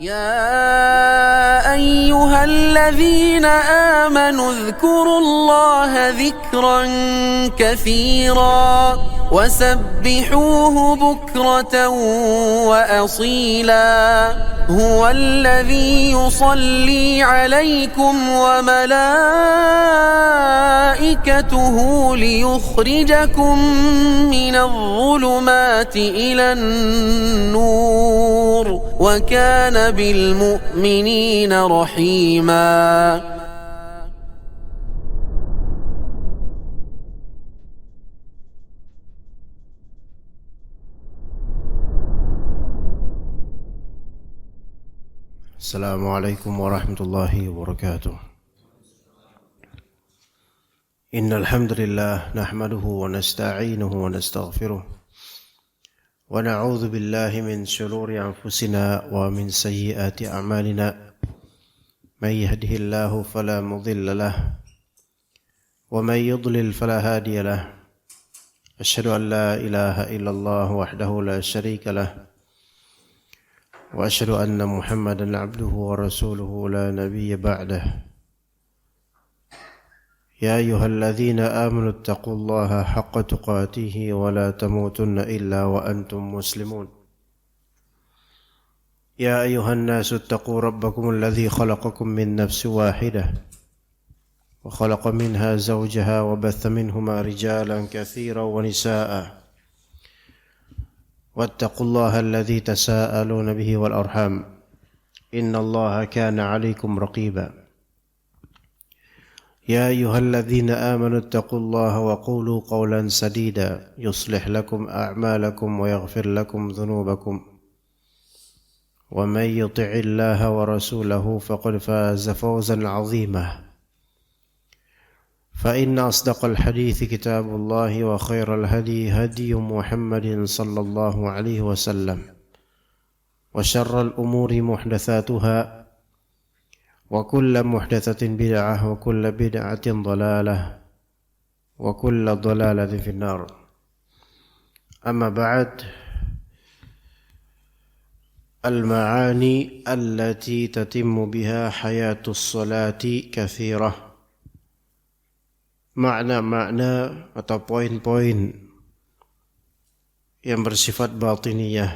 يا أيها الذين آمنوا اذكروا الله ذكرا كثيرا وسبحوه بكرة وأصيلا هو الذي يصلي عليكم وملائكته ليخرجكم من الظلمات إلى النور وكان بالمؤمنين رحيما. السلام عليكم ورحمة الله وبركاته. إن الحمد لله نحمده ونستعينه ونستغفره ونعوذ بالله من شرور أنفسنا ومن سيئات أعمالنا من يهده الله فلا مضل له ومن يضلل فلا هادي له أشهد أن لا إله إلا الله وحده لا شريك له وأشهد أن محمدًا عبده ورسوله لا نبي بعده. يا أيها الذين آمنوا اتقوا الله حق تقاته ولا تموتن إلا وأنتم مسلمون. يا أيها الناس اتقوا ربكم الذي خلقكم من نفس واحدة وخلق منها زوجها وبث منهما رجالا كثيرا ونساء واتقوا الله الذي تساءلون به والأرحام إن الله كان عليكم رقيبا. يا أيها الذين آمنوا اتقوا الله وقولوا قولا سديدا يصلح لكم أعمالكم ويغفر لكم ذنوبكم ومن يطع الله ورسوله فقد فاز فوزا عظيما. فإن أصدق الحديث كتاب الله وخير الهدي هدي محمد صلى الله عليه وسلم وشر الأمور محدثاتها وكل محدثة بدعة وكل بدعة ضلالة وكل ضلالة في النار. أما بعد، المعاني التي تتم بها حياة الصلاة كثيرة. Makna-makna atau poin-poin yang bersifat batiniyah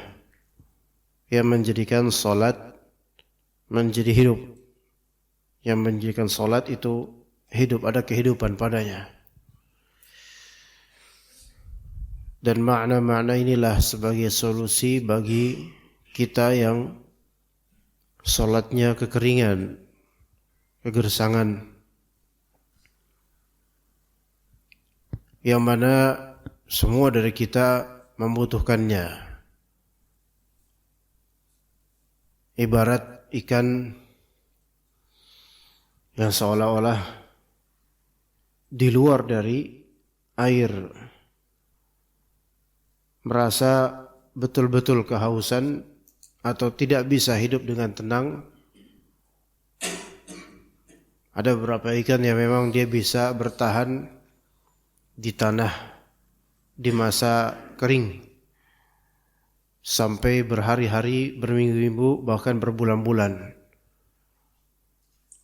yang menjadikan salat menjadi hidup, yang menjadikan salat itu hidup, ada kehidupan padanya. Dan makna-makna inilah sebagai solusi bagi kita yang salatnya kekeringan, kegersangan, yang mana semua dari kita membutuhkannya. Ibarat ikan yang seolah-olah di luar dari air, merasa betul-betul kehausan atau tidak bisa hidup dengan tenang. Ada beberapa ikan yang memang dia bisa bertahan di tanah di masa kering sampai berhari-hari, berminggu-minggu, bahkan berbulan-bulan,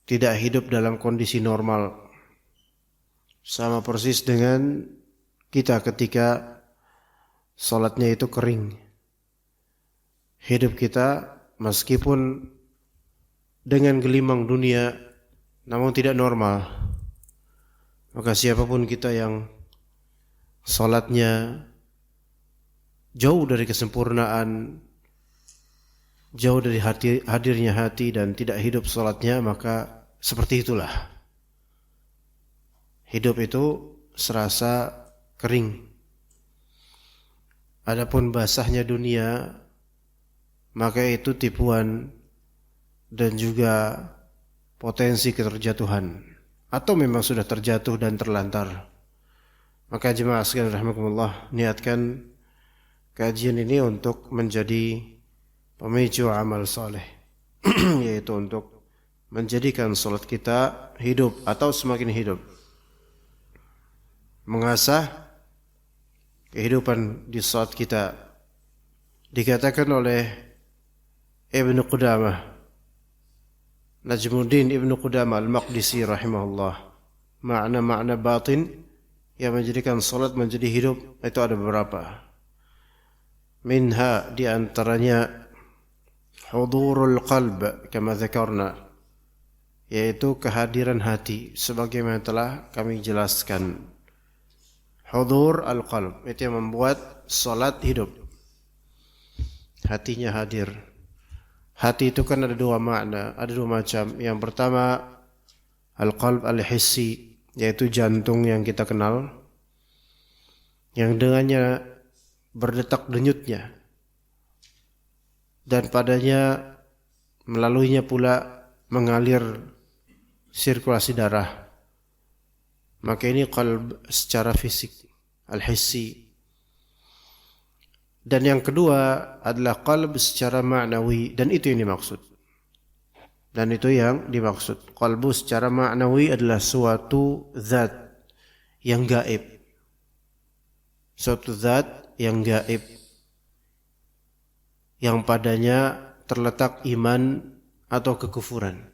tidak hidup dalam kondisi normal. Sama persis dengan kita ketika salatnya itu kering. Hidup kita meskipun dengan gelimang dunia namun tidak normal. Maka siapapun kita yang salatnya jauh dari kesempurnaan, jauh dari hadirnya hati dan tidak hidup salatnya, maka seperti itulah. Hidup itu serasa kering. Adapun basahnya dunia, maka itu tipuan dan juga potensi keterjatuhan, atau memang sudah terjatuh dan terlantar. Maka jemaah sekalian rahimakumullah, niatkan kajian ini untuk menjadi pemicu amal saleh, yaitu untuk menjadikan salat kita hidup atau semakin hidup, mengasah kehidupan di salat kita. Dikatakan oleh Ibnu Qudamah Najmuddin Ibnu Qudamah Al-Maqdisi rahimahullah. Makna-makna batin yang menjadikan salat menjadi hidup itu ada beberapa. Minha di antaranya hudurul qalb kama dzakarna, yaitu kehadiran hati sebagaimana telah kami jelaskan. Hudur al-qalb itu yang membuat salat hidup. Hatinya hadir. Hati itu kan ada dua makna, ada dua macam. Yang pertama al-qalb al-hissi, yaitu jantung yang kita kenal, yang dengannya berdetak denyutnya, dan padanya melaluinya pula mengalir sirkulasi darah. Maka ini qalb secara fisik, al-hissi. Dan yang kedua adalah qalb secara ma'nawi, dan itu yang dimaksud. Dan itu yang dimaksud. Qalbu secara ma'nawi adalah suatu zat yang gaib. Suatu zat yang gaib, yang padanya terletak iman atau kekufuran,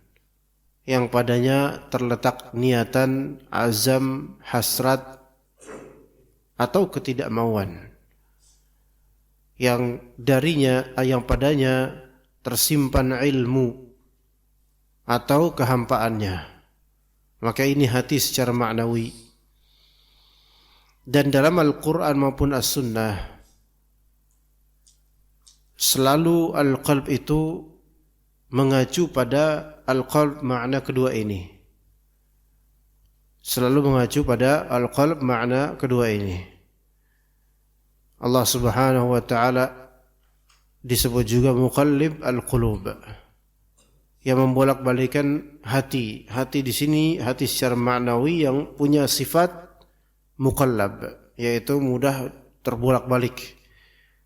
yang padanya terletak niatan, azam, hasrat, atau ketidakmauan, yang darinya, yang padanya tersimpan ilmu atau kehampaannya. Maka ini hati secara maknawi. Dan dalam Al-Quran maupun As-Sunnah selalu al-qalb itu mengacu pada al-qalb makna kedua ini. Selalu mengacu pada al-qalb makna kedua ini. Allah Subhanahu wa taala disebut juga muqallib al-qulub, yang membolak-balikan hati. Hati di sini hati secara maknawi yang punya sifat muqallab, yaitu mudah terbolak-balik.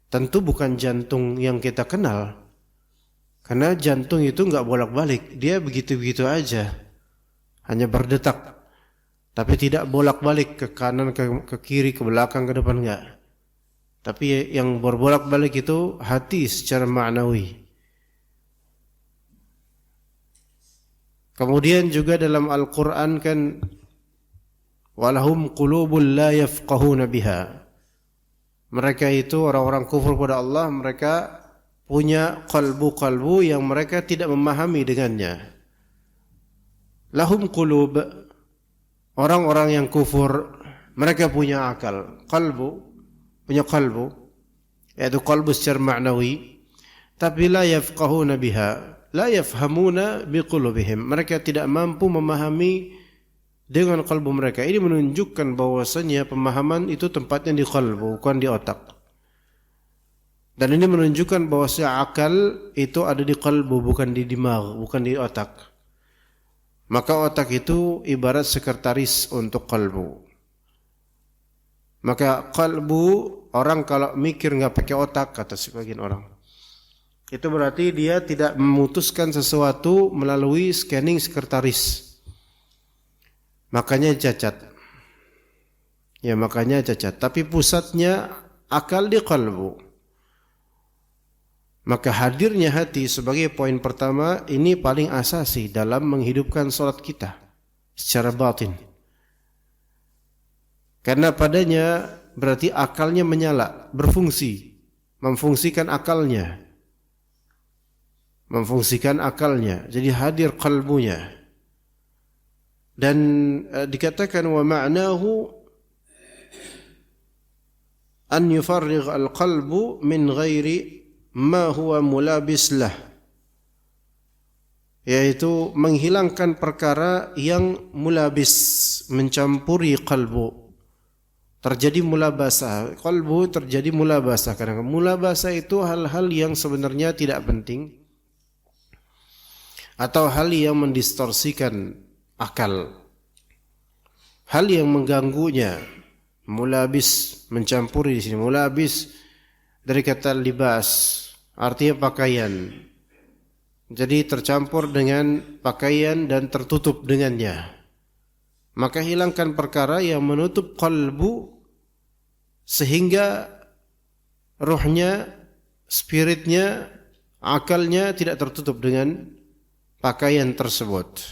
Tentu bukan jantung yang kita kenal, karena jantung itu enggak bolak-balik, dia begitu-begitu aja, hanya berdetak, tapi tidak bolak-balik ke kanan, ke kiri, ke belakang, ke depan, enggak. Tapi yang berbolak-balik itu hati secara ma'nawi. Kemudian juga dalam Al-Quran kan, walahum qulubul la yafqahuna biha. Mereka itu orang-orang kufur pada Allah, mereka punya qalbu yang mereka tidak memahami dengannya. Lahum qulub, orang-orang yang kufur, mereka punya akal, punya qalbu, yaitu qalbu secara ma'nawi, tapi la yafqahuna biha, la yafhamuna biqulubihim. Mereka tidak mampu memahami dengan kalbu mereka. Ini menunjukkan bahwasanya pemahaman itu tempatnya di kalbu, bukan di otak. Dan ini menunjukkan bahwasanya akal itu ada di kalbu, bukan di dimag, bukan di otak. Maka otak itu ibarat sekretaris untuk kalbu. Maka kalbu, orang kalau mikir nggak pakai otak, kata sebagian orang, itu berarti dia tidak memutuskan sesuatu melalui scanning sekretaris. Makanya cacat. Ya, makanya cacat. Tapi pusatnya akal di qalbu. Maka hadirnya hati sebagai poin pertama ini paling asasi dalam menghidupkan salat kita secara batin. Karena padanya berarti akalnya menyala, berfungsi, memfungsikan akalnya. Jadi hadir qalbunya. Dan dikatakan wa ma'nahu an yufarrigh al-qalbu min ghairi ma huwa mulabis lah, yaitu menghilangkan perkara yang mulabis, mencampuri qalbu. Terjadi mulabasah, qalbu terjadi mulabasah. Karena mulabasah itu hal-hal yang sebenarnya tidak penting atau hal yang mendistorsikan akal, hal yang mengganggunya. Mulabis, mencampuri di sini. Mulabis dari kata libas, artinya pakaian. Jadi tercampur dengan pakaian dan tertutup dengannya. Maka hilangkan perkara yang menutup qalbu sehingga ruhnya, spiritnya, akalnya tidak tertutup dengan pakaian tersebut.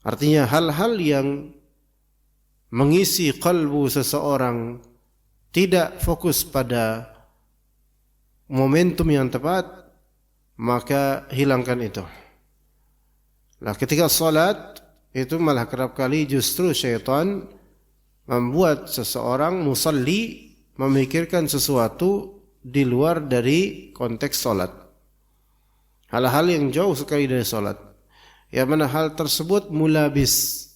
Artinya hal-hal yang mengisi kalbu seseorang tidak fokus pada momentum yang tepat, maka hilangkan itu. Nah, ketika salat itu malah kerap kali justru syaitan membuat seseorang musalli memikirkan sesuatu di luar dari konteks salat. Hal-hal yang jauh sekali dari salat. Yang mana hal tersebut mulabis,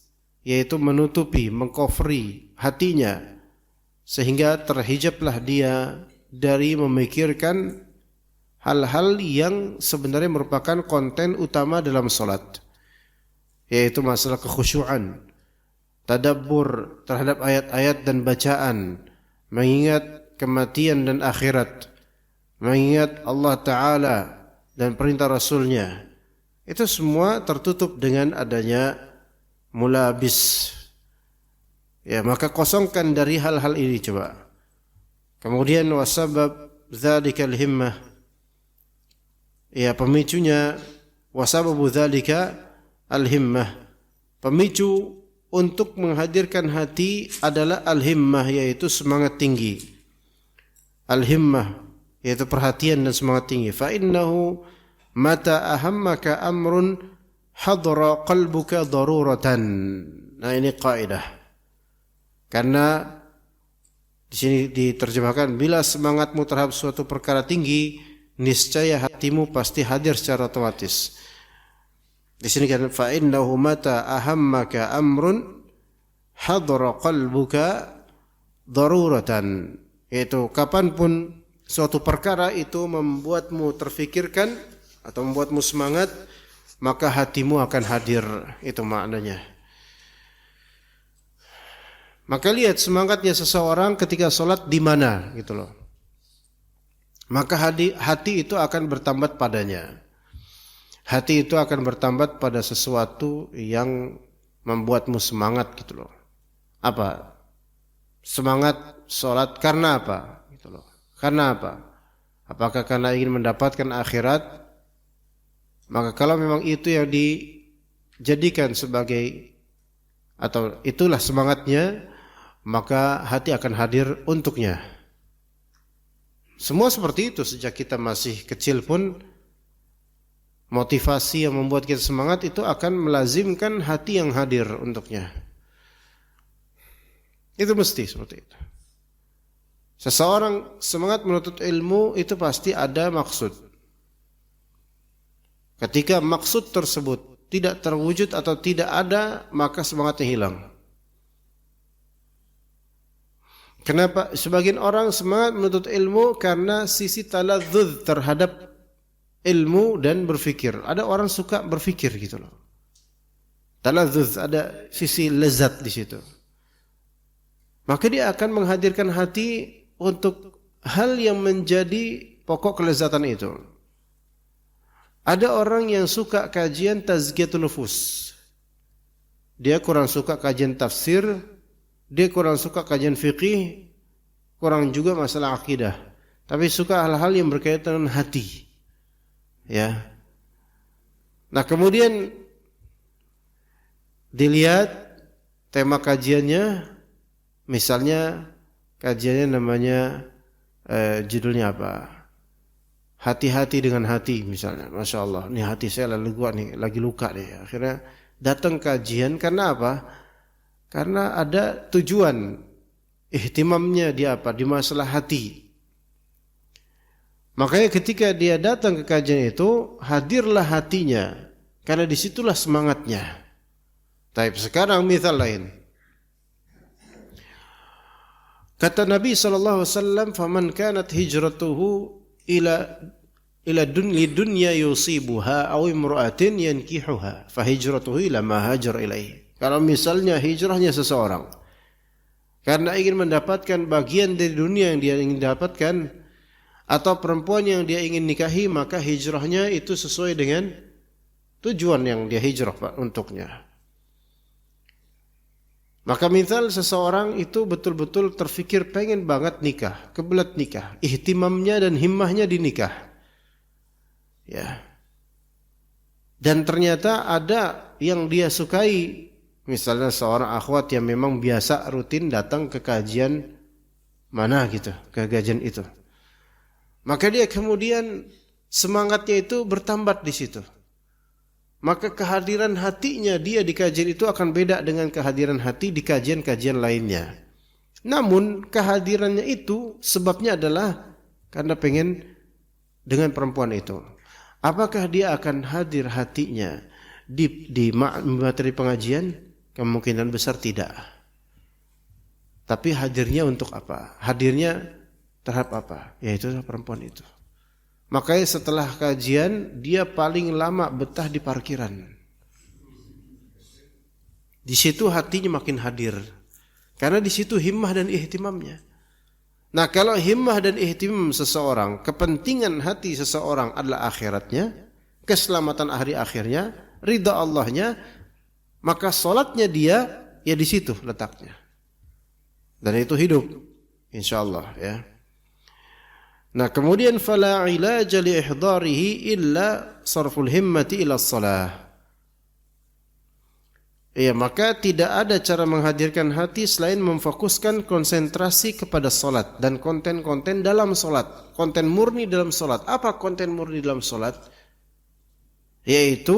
yaitu menutupi, mengkofri hatinya, sehingga terhijablah dia dari memikirkan hal-hal yang sebenarnya merupakan konten utama dalam salat, yaitu masalah kekhusyuan, tadabbur terhadap ayat-ayat dan bacaan, mengingat kematian dan akhirat, mengingat Allah Ta'ala dan perintah Rasulnya. Itu semua tertutup dengan adanya mulabis. Ya, maka kosongkan dari hal-hal ini coba. Kemudian wasabab dzalikal himmah. Ya, pemicunya wasababu dzalika al-himmah. Pemicu untuk menghadirkan hati adalah al-himmah, yaitu semangat tinggi. Al-himmah yaitu perhatian dan semangat tinggi. Fa innahu mata ahammaka amrun hadra qalbuka daruratan. Nah, ini kaidah. Karena di sini diterjemahkan, bila semangatmu terhadap suatu perkara tinggi, niscaya hatimu pasti hadir secara otomatis. Di sini kan fa innahu mata ahammaka amrun hadra qalbuka daruratan, yaitu kapanpun suatu perkara itu membuatmu terfikirkan atau membuatmu semangat, maka hatimu akan hadir. Itu maknanya. Maka lihat semangatnya seseorang ketika sholat di mana, gitu loh. Maka hati itu akan bertambat padanya. Hati itu akan bertambat pada sesuatu yang membuatmu semangat, gitu loh. Apa? Semangat sholat karena apa? Gitu loh. Karena apa? Apakah karena ingin mendapatkan akhirat? Maka kalau memang itu yang dijadikan sebagai atau itulah semangatnya, maka hati akan hadir untuknya. Semua seperti itu sejak kita masih kecil pun, motivasi yang membuat kita semangat itu akan melazimkan hati yang hadir untuknya. Itu mesti seperti itu. Seseorang semangat menuntut ilmu itu pasti ada maksud. Ketika maksud tersebut tidak terwujud atau tidak ada, maka semangatnya hilang. Kenapa? Sebagian orang semangat menuntut ilmu karena sisi taladzuz terhadap ilmu dan berfikir. Ada orang suka berfikir gitu loh. Taladzuz, ada sisi lezat di situ. Maka dia akan menghadirkan hati untuk hal yang menjadi pokok kelezatan itu. Ada orang yang suka kajian tazkiyatun nufus. Dia kurang suka kajian tafsir, dia kurang suka kajian fiqih, kurang juga masalah akidah. Tapi suka hal-hal yang berkaitan dengan hati. Ya. Nah, kemudian dilihat tema kajiannya, misalnya kajiannya namanya judulnya apa? Hati-hati dengan hati misalnya. Masya Allah, ini hati saya lagi luka nih. Akhirnya datang kajian karena apa? Karena ada tujuan, ihtimamnya dia apa? Di masalah hati. Makanya ketika dia datang ke kajian itu, hadirlah hatinya. Karena disitulah semangatnya. Tapi sekarang misal lain. Kata Nabi SAW, "Faman kanat hijratuhu ila dunya yusibuha aw imra'atin yankihuha fa hijratuhu ila ma hajar ilaihi." Kalau misalnya hijrahnya seseorang karena ingin mendapatkan bagian dari dunia yang dia ingin dapatkan atau perempuan yang dia ingin nikahi, maka hijrahnya itu sesuai dengan tujuan yang dia hijrah untuknya. Maka misal seseorang itu betul-betul terfikir pengen banget nikah, kebelet nikah, ihtimamnya dan himmahnya di nikah. Ya. Dan ternyata ada yang dia sukai, misalnya seorang akhwat yang memang biasa rutin datang ke kajian mana gitu, ke kajian itu. Maka dia kemudian semangatnya itu bertambat di situ. Maka kehadiran hatinya dia di kajian itu akan beda dengan kehadiran hati di kajian-kajian lainnya. Namun kehadirannya itu sebabnya adalah karena pengen dengan perempuan itu. Apakah dia akan hadir hatinya di materi pengajian? Kemungkinan besar tidak. Tapi hadirnya untuk apa? Hadirnya terhadap apa? Yaitu perempuan itu. Makanya setelah kajian dia paling lama betah di parkiran. Di situ hatinya makin hadir. Karena di situ himmah dan ihtimamnya. Nah, kalau himmah dan ihtimam seseorang, kepentingan hati seseorang adalah akhiratnya, keselamatan hari akhirnya, ridha Allahnya, maka salatnya dia ya di situ letaknya. Dan itu hidup insyaallah ya. Nah, kemudian fala ilaja li ihdarihi illa sarful himmati ila shalah. Ya, maka tidak ada cara menghadirkan hati selain memfokuskan konsentrasi kepada salat dan konten-konten dalam salat, konten murni dalam salat. Apa konten murni dalam salat? Yaitu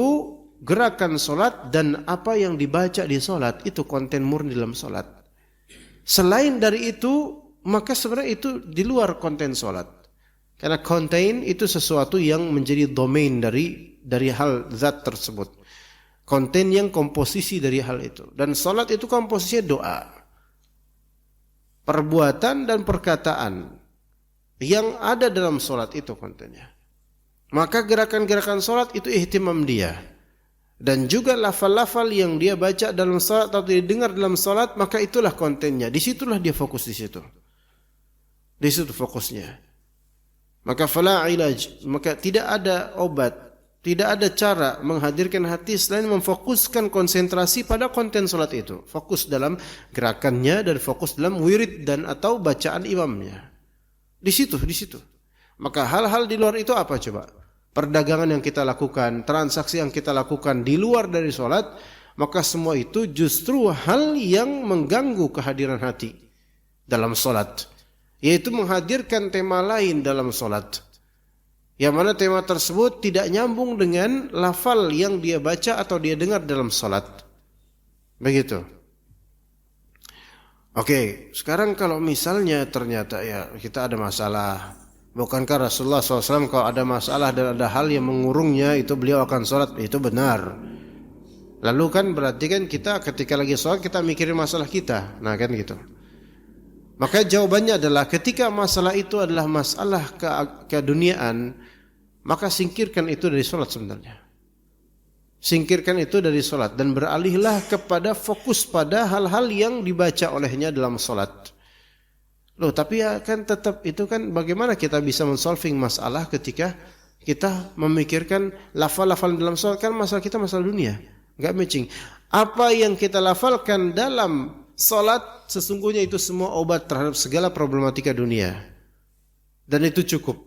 gerakan salat dan apa yang dibaca di salat, itu konten murni dalam salat. Selain dari itu, maka sebenarnya itu di luar konten salat. Karena konten itu sesuatu yang menjadi domain dari hal zat tersebut. Konten yang komposisi dari hal itu. Dan salat itu komposisinya doa. Perbuatan dan perkataan yang ada dalam salat itu kontennya. Maka gerakan-gerakan salat itu ihtimam dia. Dan juga lafal-lafal yang dia baca dalam salat atau didengar dalam salat, maka itulah kontennya. Disitulah dia fokus di situ. Di situ fokusnya. Maka fala ilaj, maka tidak ada obat, tidak ada cara menghadirkan hati selain memfokuskan konsentrasi pada konten salat itu. Fokus dalam gerakannya dan fokus dalam wirid dan atau bacaan imamnya. Di situ. Maka hal-hal di luar itu apa coba? Perdagangan yang kita lakukan, transaksi yang kita lakukan di luar dari salat, maka semua itu justru hal yang mengganggu kehadiran hati dalam salat. Yaitu menghadirkan tema lain dalam salat. Yang mana tema tersebut tidak nyambung dengan lafal yang dia baca atau dia dengar dalam salat. Begitu. Oke, sekarang kalau misalnya ternyata ya kita ada masalah. Bukankah Rasulullah SAW kalau ada masalah dan ada hal yang mengurungnya itu beliau akan salat? Itu benar. Lalu kan berarti kan kita ketika lagi salat kita mikirin masalah kita. Nah kan gitu. Maka jawabannya adalah ketika masalah itu adalah masalah keduniaan, maka singkirkan itu dari salat sebenarnya. Singkirkan itu dari salat dan beralihlah kepada fokus pada hal-hal yang dibaca olehnya dalam salat. Loh, tapi ya kan tetap itu kan bagaimana kita bisa men-solving masalah ketika kita memikirkan lafal-lafal dalam salat, kan masalah kita masalah dunia. Enggak matching. Apa yang kita lafalkan dalam salat sesungguhnya itu semua obat terhadap segala problematika dunia. Dan itu cukup.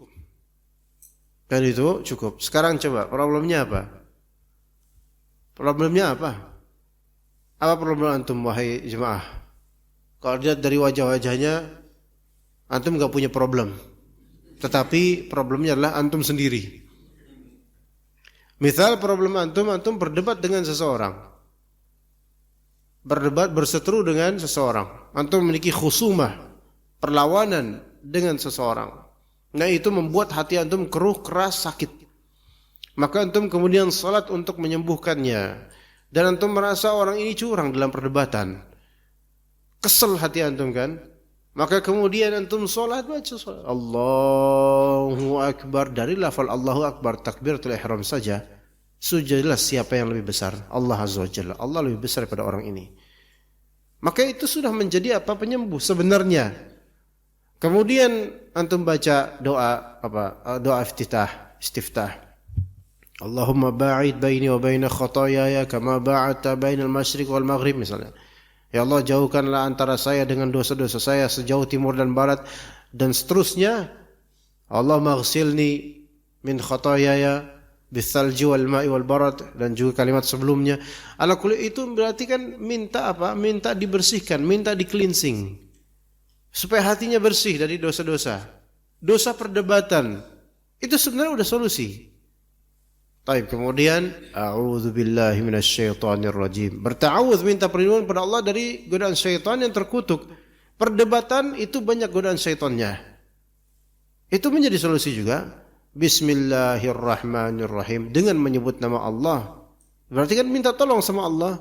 Sekarang coba problemnya apa? Apa problem antum wahai jemaah? Kalau lihat dari wajah-wajahnya antum enggak punya problem. Tetapi problemnya adalah antum sendiri. Misal problem antum berdebat dengan seseorang. Berseteru dengan seseorang. Antum memiliki khusumah, perlawanan dengan seseorang. Nah, itu membuat hati antum keruh, keras, sakit. Maka antum kemudian salat untuk menyembuhkannya. Dan antum merasa orang ini curang dalam perdebatan. Kesel hati antum kan? Maka kemudian antum salat, baca salat. Allahu Akbar. Dari lafal Allahu Akbar, takbiratul ihram saja. Sudah jelas siapa yang lebih besar, Allah Azza wa Jalla. Allah lebih besar daripada orang ini. Maka itu sudah menjadi apa? Penyembuh sebenarnya. Kemudian antum baca doa doa istiftah. Allahumma ba'id baini wa baina khataayaya kama ba'adta bainal masyriq wal maghrib misalnya. Ya Allah, jauhkanlah antara saya dengan dosa-dosa saya sejauh timur dan barat, dan seterusnya. Allah maghsilni min khataayaya bitsalji wal ma'i wal barad, dan juga kalimat sebelumnya. Ala kulli itu berarti kan minta apa? Minta dibersihkan, minta di-cleansing. Supaya hatinya bersih dari dosa-dosa. Dosa perdebatan. Itu sebenarnya udah solusi. Baik, kemudian a'udzubillahi minasyaitonir rajim. Berta'awudz, minta perlindungan pada Allah dari godaan syaitan yang terkutuk. Perdebatan itu banyak godaan syaitannya. Itu menjadi solusi juga. Bismillahirrahmanirrahim, dengan menyebut nama Allah. Berarti kan minta tolong sama Allah.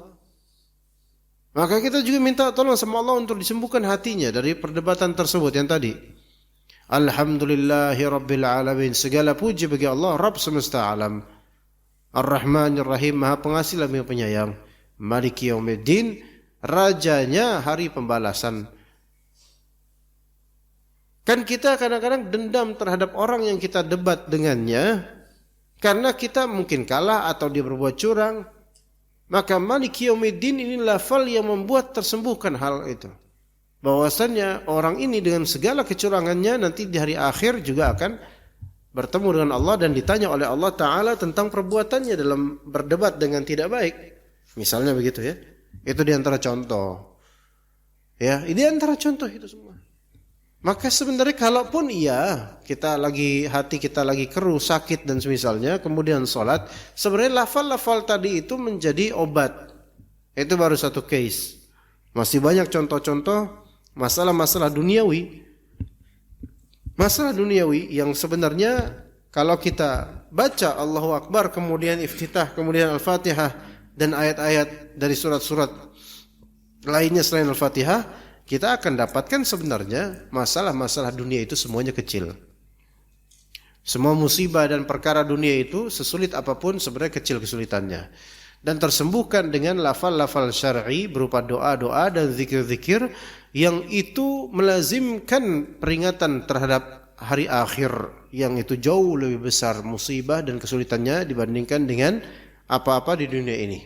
Maka kita juga minta tolong sama Allah untuk disembuhkan hatinya dari perdebatan tersebut yang tadi. Alhamdulillahi rabbil alamin, segala puji bagi Allah Rabb semesta alam. Ar-Rahmanir-Rahim, Maha Pengasih lagi Penyayang. Maliki yaumiddin, rajanya hari pembalasan. Kan kita kadang-kadang dendam terhadap orang yang kita debat dengannya karena kita mungkin kalah atau dia berbuat curang. Maka Maliki yaumiddin ini lafal yang membuat tersembuhkan hal itu. Bahwasannya orang ini dengan segala kecurangannya nanti di hari akhir juga akan bertemu dengan Allah dan ditanya oleh Allah Ta'ala tentang perbuatannya dalam berdebat dengan tidak baik. Misalnya begitu ya. Itu diantara contoh. Ya, ini antara contoh itu semua. Maka sebenarnya kalaupun hati kita lagi keruh, sakit dan semisalnya, kemudian sholat, sebenarnya lafal-lafal tadi itu menjadi obat. Itu baru satu case. Masih banyak contoh-contoh masalah-masalah duniawi. Masalah duniawi yang sebenarnya kalau kita baca Allahu Akbar, kemudian iftitah, kemudian Al-Fatihah, dan ayat-ayat dari surat-surat lainnya selain Al-Fatihah, kita akan dapatkan sebenarnya masalah-masalah dunia itu semuanya kecil. Semua musibah dan perkara dunia itu sesulit apapun sebenarnya kecil kesulitannya. Dan tersembuhkan dengan lafal-lafal syar'i berupa doa-doa dan zikir-zikir yang itu melazimkan peringatan terhadap hari akhir yang itu jauh lebih besar musibah dan kesulitannya dibandingkan dengan apa-apa di dunia ini.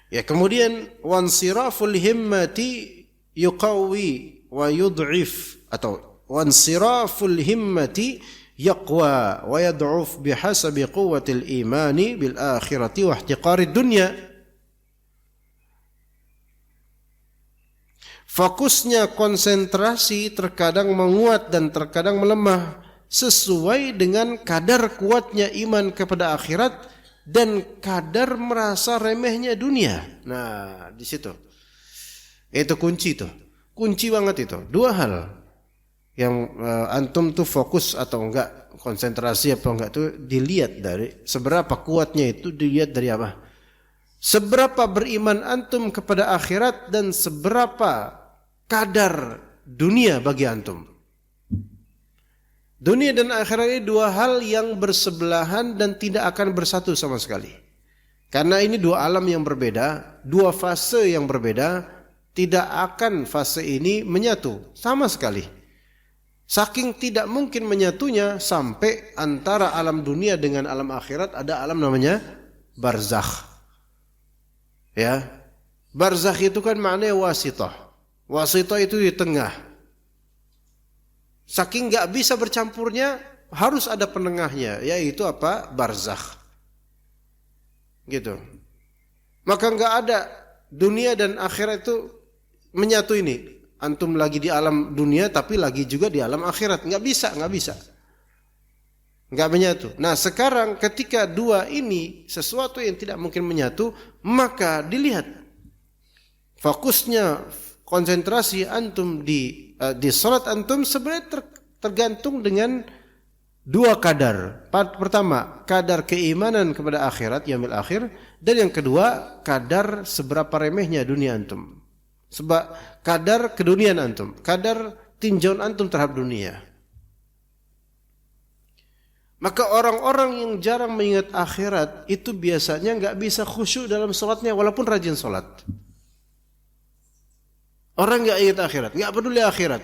Ya, kemudian wansiraful himmati yuqawi wa yud'if, atau wansiraful himmati yaqwa wa yad'uf bihasabi quwwatil imani bil akhirati wa ihtiqarid dunya. Fokusnya konsentrasi terkadang menguat dan terkadang melemah sesuai dengan kadar kuatnya iman kepada akhirat dan kadar merasa remehnya dunia. Nah, di situ. Itu kunci tuh. Kunci banget itu. Dua hal yang antum tuh fokus atau enggak, konsentrasi apa enggak tuh dilihat dari seberapa kuatnya, itu dilihat dari apa? Seberapa beriman antum kepada akhirat dan seberapa kadar dunia bagi antum. Dunia dan akhirat ini dua hal yang bersebelahan dan tidak akan bersatu sama sekali. Karena ini dua alam yang berbeda, dua fase yang berbeda, tidak akan fase ini menyatu sama sekali. Saking tidak mungkin menyatunya sampai antara alam dunia dengan alam akhirat ada alam namanya barzakh. Ya. Barzakh itu kan maknanya wasithah. Wasithah itu di tengah. Saking gak bisa bercampurnya, harus ada penengahnya, yaitu apa? Barzakh. Gitu. Maka gak ada dunia dan akhirat itu menyatu ini. Antum lagi di alam dunia tapi lagi juga di alam akhirat. Gak bisa. Gak menyatu. Nah, sekarang ketika dua ini sesuatu yang tidak mungkin menyatu, maka dilihat fokusnya, konsentrasi antum di salat antum sebenarnya tergantung dengan dua kadar. Pertama, kadar keimanan kepada akhirat, yaumil akhir, dan yang kedua, kadar seberapa remehnya dunia antum. Sebab kadar keduniaan antum, kadar tinjauan antum terhadap dunia. Maka orang-orang yang jarang mengingat akhirat itu biasanya enggak bisa khusyuk dalam salatnya walaupun rajin salat. Orang enggak ingat akhirat, enggak peduli akhirat.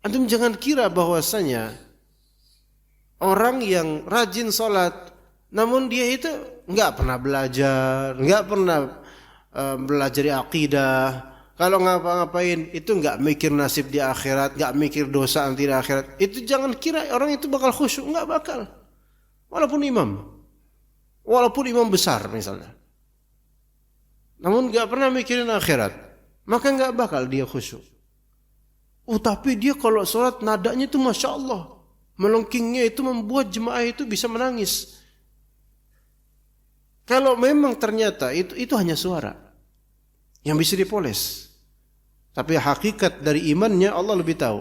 Antum jangan kira bahwasanya orang yang rajin salat namun dia itu enggak pernah belajar, enggak pernah belajar akidah. Kalau ngapa-ngapain itu enggak mikir nasib di akhirat, enggak mikir dosa nanti di akhirat. Itu jangan kira orang itu bakal khusyuk, enggak bakal. Walaupun imam besar misalnya. Namun gak pernah mikirin akhirat, maka gak bakal dia khusyuk. Tapi dia kalau sholat nadanya itu Masya Allah. Melengkingnya itu membuat jemaah itu bisa menangis. Kalau memang ternyata itu hanya suara yang bisa dipoles. Tapi hakikat dari imannya Allah lebih tahu.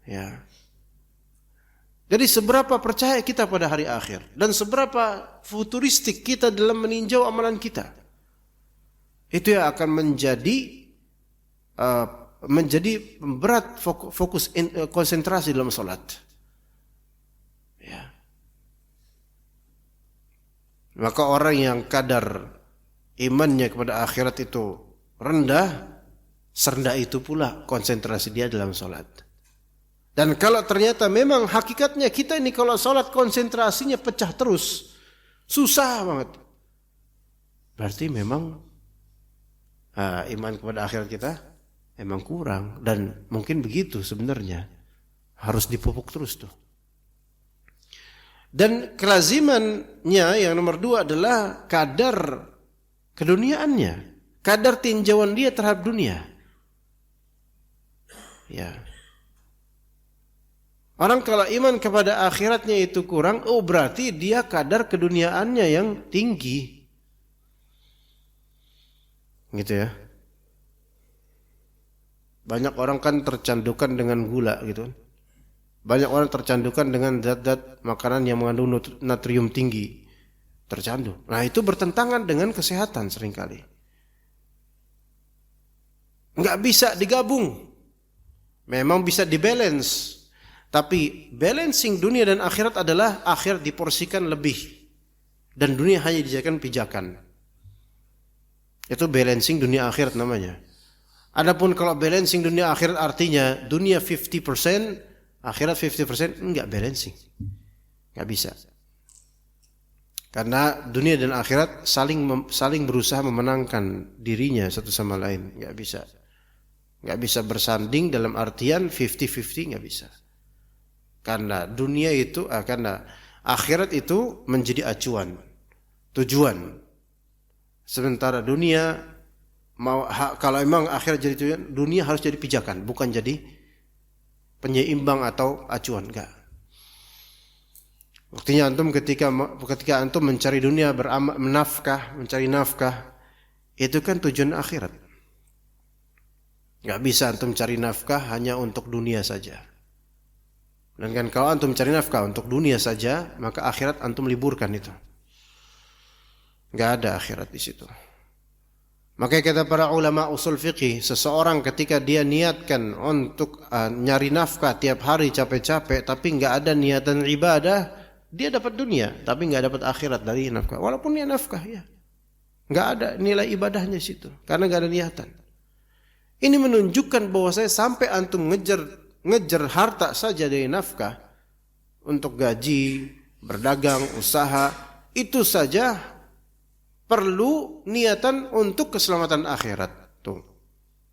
Ya. Jadi seberapa percaya kita pada hari akhir dan seberapa futuristik kita dalam meninjau amalan kita, itu yang akan menjadi berat fokus konsentrasi dalam sholat. Ya. Maka orang yang kadar imannya kepada akhirat itu rendah, serendah itu pula konsentrasi dia dalam sholat. Dan kalau ternyata memang hakikatnya kita ini kalau sholat konsentrasinya pecah terus, susah banget, berarti memang iman kepada akhirat kita emang kurang. Dan mungkin begitu sebenarnya, harus dipupuk terus tuh. Dan kelazimannya yang nomor 2 adalah kadar keduniaannya, kadar tinjauan dia terhadap dunia. Ya. Orang kalau iman kepada akhiratnya itu kurang, berarti dia kadar keduniaannya yang tinggi. Gitu ya. Banyak orang kan tercandukan dengan gula gitu. Banyak orang tercandukan dengan zat-zat makanan yang mengandung natrium tinggi. Tercandu. Nah, itu bertentangan dengan kesehatan seringkali. Nggak bisa digabung. Memang bisa dibalance. Tapi balancing dunia dan akhirat adalah akhirat diporsikan lebih dan dunia hanya dijadikan pijakan. Itu balancing dunia akhirat namanya. Adapun kalau balancing dunia akhirat artinya dunia 50%, akhirat 50%, enggak balancing. Enggak bisa. Karena dunia dan akhirat saling berusaha memenangkan dirinya satu sama lain, enggak bisa. Enggak bisa bersanding dalam artian 50-50, enggak bisa. Karena dunia itu, karena akhirat itu menjadi acuan, tujuan. Sementara dunia kalau memang akhirat jadi tujuan, dunia harus jadi pijakan, bukan jadi penyeimbang atau acuan, enggak. Buktinya antum ketika antum mencari dunia, mencari nafkah, itu kan tujuan akhirat. Enggak bisa antum cari nafkah hanya untuk dunia saja. Dan kan kalau antum cari nafkah untuk dunia saja, maka akhirat antum liburkan itu. Enggak ada akhirat di situ. Makanya kata para ulama usul fikih, seseorang ketika dia niatkan untuk nyari nafkah tiap hari capek-capek, tapi enggak ada niatan ibadah, dia dapat dunia, tapi enggak dapat akhirat dari nafkah. Walaupun dia nafkah, ya, enggak ada nilai ibadahnya di situ, karena enggak ada niatan. Ini menunjukkan bahwa saya sampai antum ngejar harta saja dari nafkah untuk gaji, berdagang, usaha, itu saja perlu niatan untuk keselamatan akhirat. Tuh.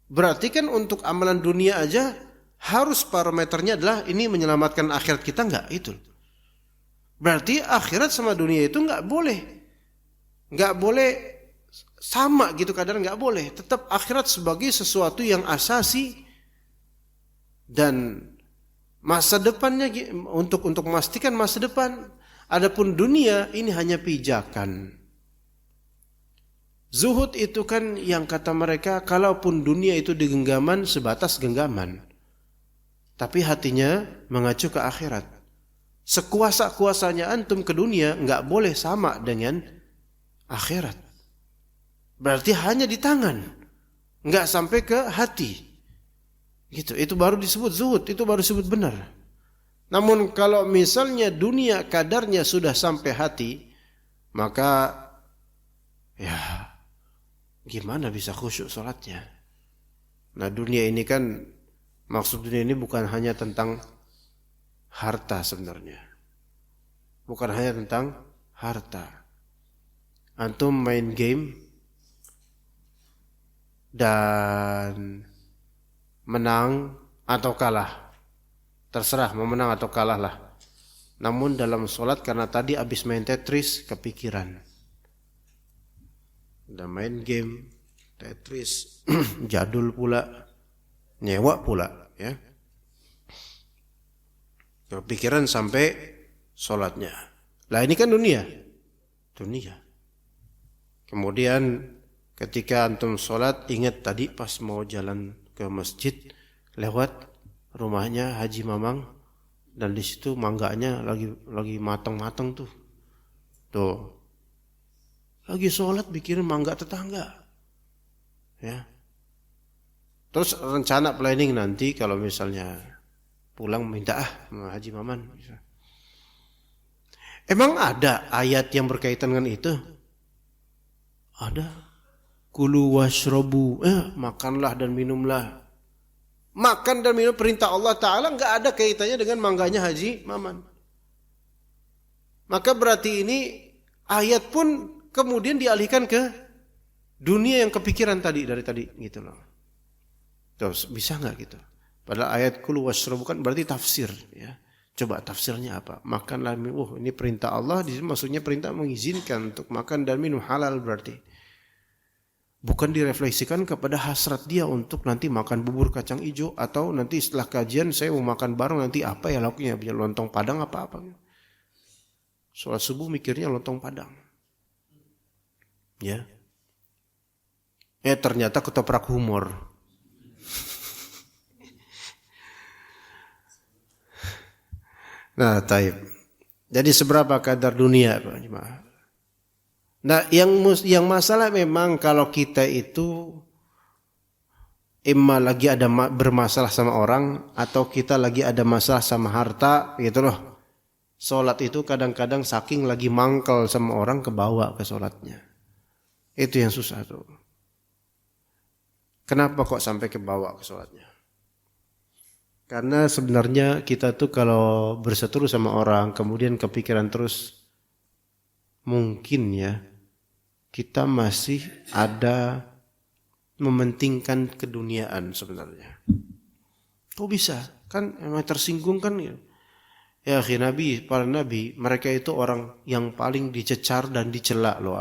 Berarti kan untuk amalan dunia aja harus parameternya adalah ini menyelamatkan akhirat kita, enggak itu. Berarti akhirat sama dunia itu enggak boleh sama gitu kadang, enggak boleh. Tetap akhirat sebagai sesuatu yang asasi dan masa depannya untuk memastikan masa depan. Adapun dunia ini hanya pijakan. Zuhud itu kan yang kata mereka, kalaupun dunia itu di genggaman, sebatas genggaman, tapi hatinya mengacu ke akhirat. Sekuasa-kuasanya antum ke dunia enggak boleh sama dengan akhirat. Berarti hanya di tangan, enggak sampai ke hati. Gitu, itu baru disebut zuhud, itu baru disebut benar. Namun kalau misalnya dunia kadarnya sudah sampai hati, maka ya gimana bisa khusyuk sholatnya? Nah, dunia ini kan, maksud dunia ini bukan hanya tentang harta sebenarnya. Bukan hanya tentang harta. Antum main game dan menang atau kalah, terserah mau menang atau kalah lah. Namun dalam sholat karena tadi habis main Tetris kepikiran. Udah main game Tetris jadul pula, nyewa pula ya. Kepikiran sampai sholatnya. Lah ini kan dunia. Kemudian ketika antum sholat, ingat tadi pas mau jalan ke masjid lewat rumahnya Haji Mamang, dan di situ mangganya lagi matang-matang tuh. Lagi sholat bikin mangga tetangga. Ya. Terus rencana planning nanti kalau misalnya pulang minta sama Haji Maman. Emang ada ayat yang berkaitan dengan itu? Ada. Kulu washrobu, makanlah dan minumlah. Makan dan minum perintah Allah Ta'ala nggak ada kaitannya dengan mangganya Haji Maman. Maka berarti ini ayat pun kemudian dialihkan ke dunia yang kepikiran dari tadi gitu loh. Terus bisa nggak gitu? Padahal ayat kulu washrobu kan berarti tafsir ya. Coba tafsirnya apa? Makanlah minum. Ini perintah Allah, di sini maksudnya perintah mengizinkan untuk makan dan minum halal berarti. Bukan direfleksikan kepada hasrat dia untuk nanti makan bubur kacang hijau, atau nanti setelah kajian saya mau makan bareng nanti apa ya lauknya, biar lontong padang apa-apa. Sholat subuh mikirnya lontong padang. Ya. Ternyata ketoprak humor. Nah, taib. Jadi seberapa kadar dunia, Pak Jemaah? Nah, yang masalah memang kalau kita itu imma lagi ada bermasalah sama orang atau kita lagi ada masalah sama harta, gitu loh. Salat itu kadang-kadang saking lagi mangkel sama orang kebawa ke salatnya. Itu yang susah tuh. Kenapa kok sampai kebawa ke salatnya? Karena sebenarnya kita tuh kalau berseteru sama orang kemudian kepikiran terus, mungkin ya kita masih ada mementingkan keduniaan sebenarnya. Kok bisa? Kan emang tersinggung kan ya. Ya para nabi mereka itu orang yang paling dicecar dan dicela loh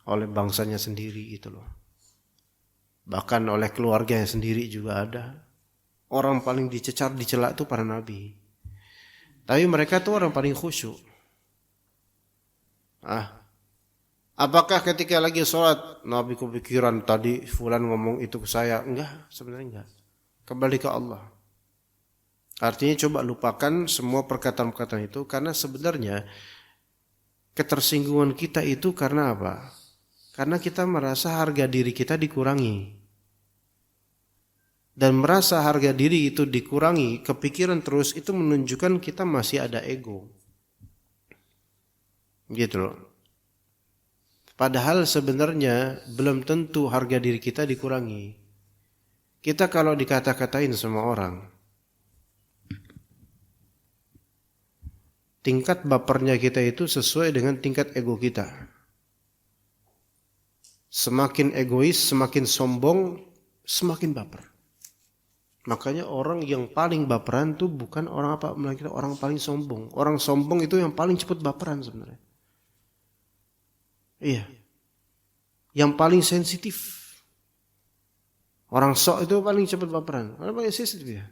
oleh bangsanya sendiri itu loh. Bahkan oleh keluarganya sendiri juga ada. Orang paling dicecar, dicela itu para nabi. Tapi mereka tuh orang paling khusyuk. Apakah ketika lagi sholat Nabi kepikiran tadi fulan ngomong itu ke saya? Enggak, sebenarnya enggak. Kembali ke Allah. Artinya coba lupakan semua perkataan-perkataan itu, karena sebenarnya ketersinggungan kita itu karena apa? Karena kita merasa harga diri kita dikurangi. Dan merasa harga diri itu dikurangi, kepikiran terus, itu menunjukkan kita masih ada ego. Gitu loh. Padahal sebenarnya belum tentu harga diri kita dikurangi. Kita kalau dikata-katain sama orang, tingkat bapernya kita itu sesuai dengan tingkat ego kita. Semakin egois, semakin sombong, semakin baper. Makanya orang yang paling baperan tuh bukan orang apa, melainkan orang paling sombong. Orang sombong itu yang paling cepat baperan sebenarnya. Iya. Yang paling sensitif. Orang sok itu paling cepat baperan. Orang paling sensitif ya.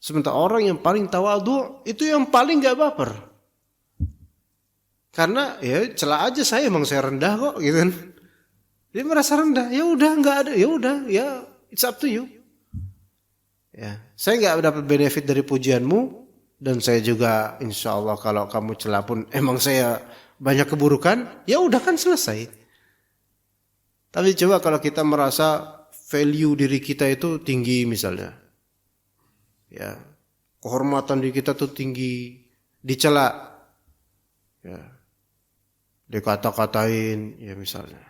Sementara orang yang paling tawadhu itu yang paling gak baper. Karena ya celah aja emang saya rendah kok gitu kan. Dia merasa rendah. Ya udah enggak ada. Ya udah ya it's up to you. Ya, saya nggak dapat benefit dari pujianmu, dan saya juga insya Allah kalau kamu celah pun emang saya banyak keburukan, ya udah kan selesai. Tapi coba kalau kita merasa value diri kita itu tinggi misalnya, ya kehormatan diri kita tuh tinggi, dicela, ya dikata-katain, ya misalnya,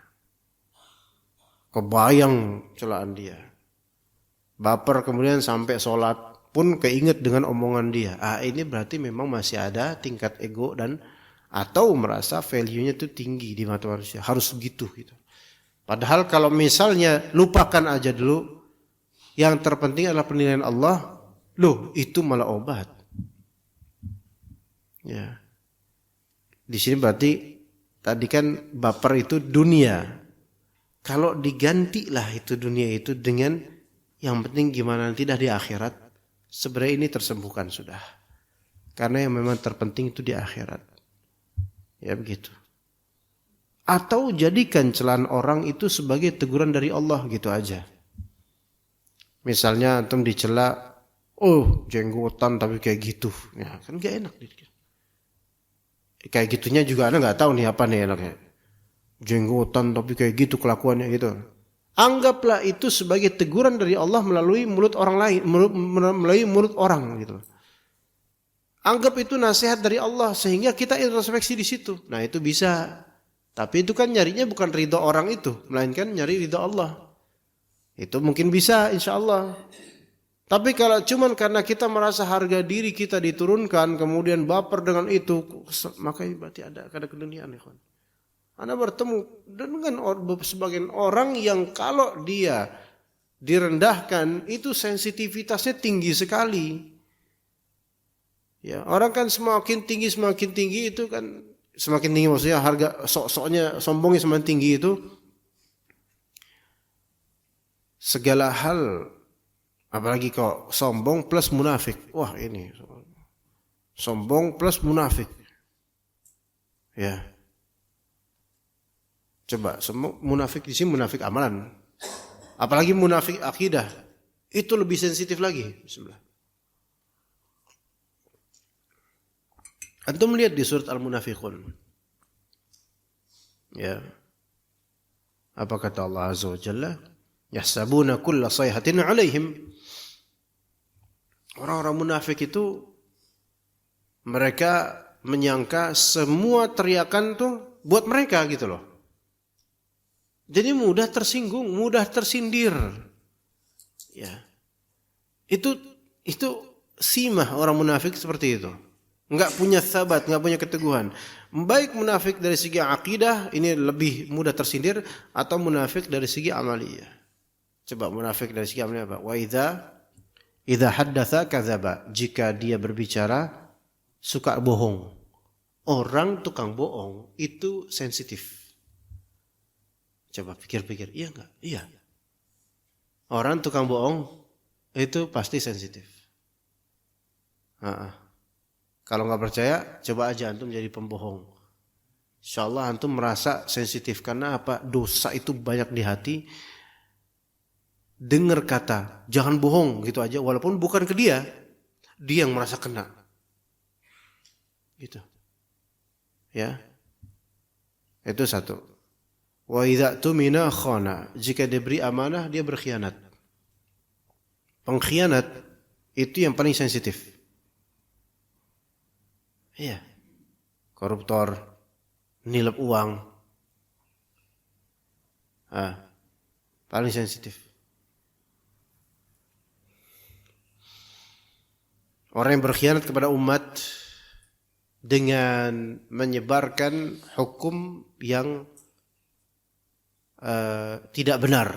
kebayang celaan dia. Baper kemudian sampai sholat pun keinget dengan omongan dia. Ini berarti memang masih ada tingkat ego dan atau merasa value-nya itu tinggi di mata manusia. Harus gitu. Padahal kalau misalnya lupakan aja dulu, yang terpenting adalah penilaian Allah. Loh, itu malah obat. Ya. Di sini berarti tadi kan baper itu dunia. Kalau digantilah itu dunia itu dengan yang penting gimana nanti dah di akhirat, sebenarnya ini tersembuhkan sudah. Karena yang memang terpenting itu di akhirat. Ya begitu. Atau jadikan celaan orang itu sebagai teguran dari Allah gitu aja. Misalnya antum dicela, oh jenggotan tapi kayak gitu. Ya kan gak enak. Kayak gitunya juga Anda gak tahu nih apa nih enaknya. Jenggotan tapi kayak gitu kelakuannya gitu. Anggaplah itu sebagai teguran dari Allah melalui mulut orang lain, melalui mulut orang gitu. Anggap itu nasihat dari Allah sehingga kita introspeksi di situ. Nah itu bisa. Tapi itu kan nyarinya bukan ridho orang itu, melainkan nyari ridho Allah. Itu mungkin bisa insya Allah. Tapi kalau cuman karena kita merasa harga diri kita diturunkan, kemudian baper dengan itu, maka berarti ada keduniaan. Anda bertemu dengan sebagian orang yang kalau dia direndahkan, itu sensitivitasnya tinggi sekali. Ya, orang kan semakin tinggi itu kan, semakin tinggi maksudnya harga sok-soknya, sombongnya semakin tinggi itu, segala hal, apalagi kok sombong plus munafik. Wah ini sombong plus munafik. Ya. Coba munafik di sini munafik amalan. Apalagi munafik akidah. Itu lebih sensitif lagi. Bismillah. Antum lihat di surat Al-Munafiqun. Ya. Apa kata Allah Azza wa Jalla? Yahsabuna kulla sayhatin alaihim. Orang-orang munafik itu mereka menyangka semua teriakan tuh buat mereka gitu loh. Jadi mudah tersinggung, mudah tersindir. Ya. Itu simah orang munafik seperti itu. Enggak punya sabat, enggak punya keteguhan. Baik munafik dari segi akidah ini lebih mudah tersindir atau munafik dari segi amaliyah. Coba munafik dari segi amaliyah apa? Wa idza haddatsa kadzaba. Jika dia berbicara suka bohong. Orang tukang bohong itu sensitif. Coba pikir-pikir, iya enggak? Iya. Orang tukang bohong itu pasti sensitif. Kalau nggak percaya, coba aja antum jadi pembohong. Insyaallah antum merasa sensitif karena apa? Dosa itu banyak di hati. Dengar kata, jangan bohong gitu aja, walaupun bukan ke dia yang merasa kena. Gitu. Ya. Itu satu. Wa idza tumina khana. Jika diberi amanah, dia berkhianat. Pengkhianat itu yang paling sensitif. Iya. Koruptor, nilep uang. Paling sensitif. Orang yang berkhianat kepada umat dengan menyebarkan hukum yang tidak benar.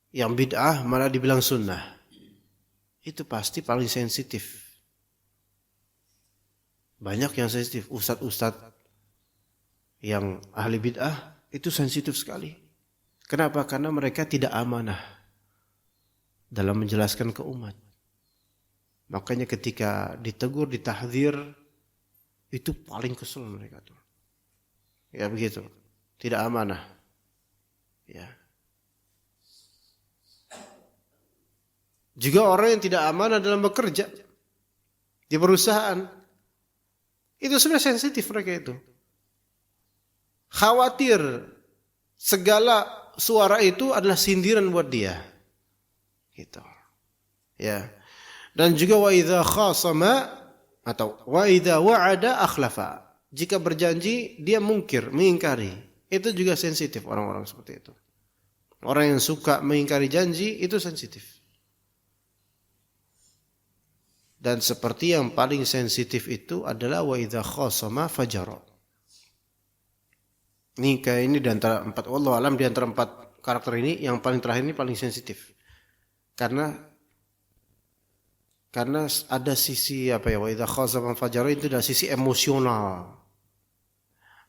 Yang bid'ah malah dibilang sunnah. Itu pasti paling sensitif. Banyak yang sensitif. Ustadz yang ahli bid'ah itu sensitif sekali. Kenapa? Karena mereka tidak amanah dalam menjelaskan ke umat. Makanya ketika ditegur, ditahdzir, itu paling kesel mereka tuh. Ya begitu. Tidak amanah. Ya. Juga orang yang tidak amanah dalam bekerja di perusahaan, itu sebenarnya sensitif mereka itu. Khawatir segala suara itu adalah sindiran buat dia. Gitu. Ya. Dan juga wa idza khasama atau wa idza wa'ada akhlafa. Jika berjanji dia mungkir, mengingkari. Itu juga sensitif orang-orang seperti itu. Orang yang suka mengingkari janji itu sensitif. Dan seperti yang paling sensitif itu adalah wa idza khasama fajara. Ini di antara empat, wallahu alam, di antara empat karakter ini yang paling terakhir ini paling sensitif. Karena Karena ada sisi wa idza khasama fajara itu dari sisi emosional.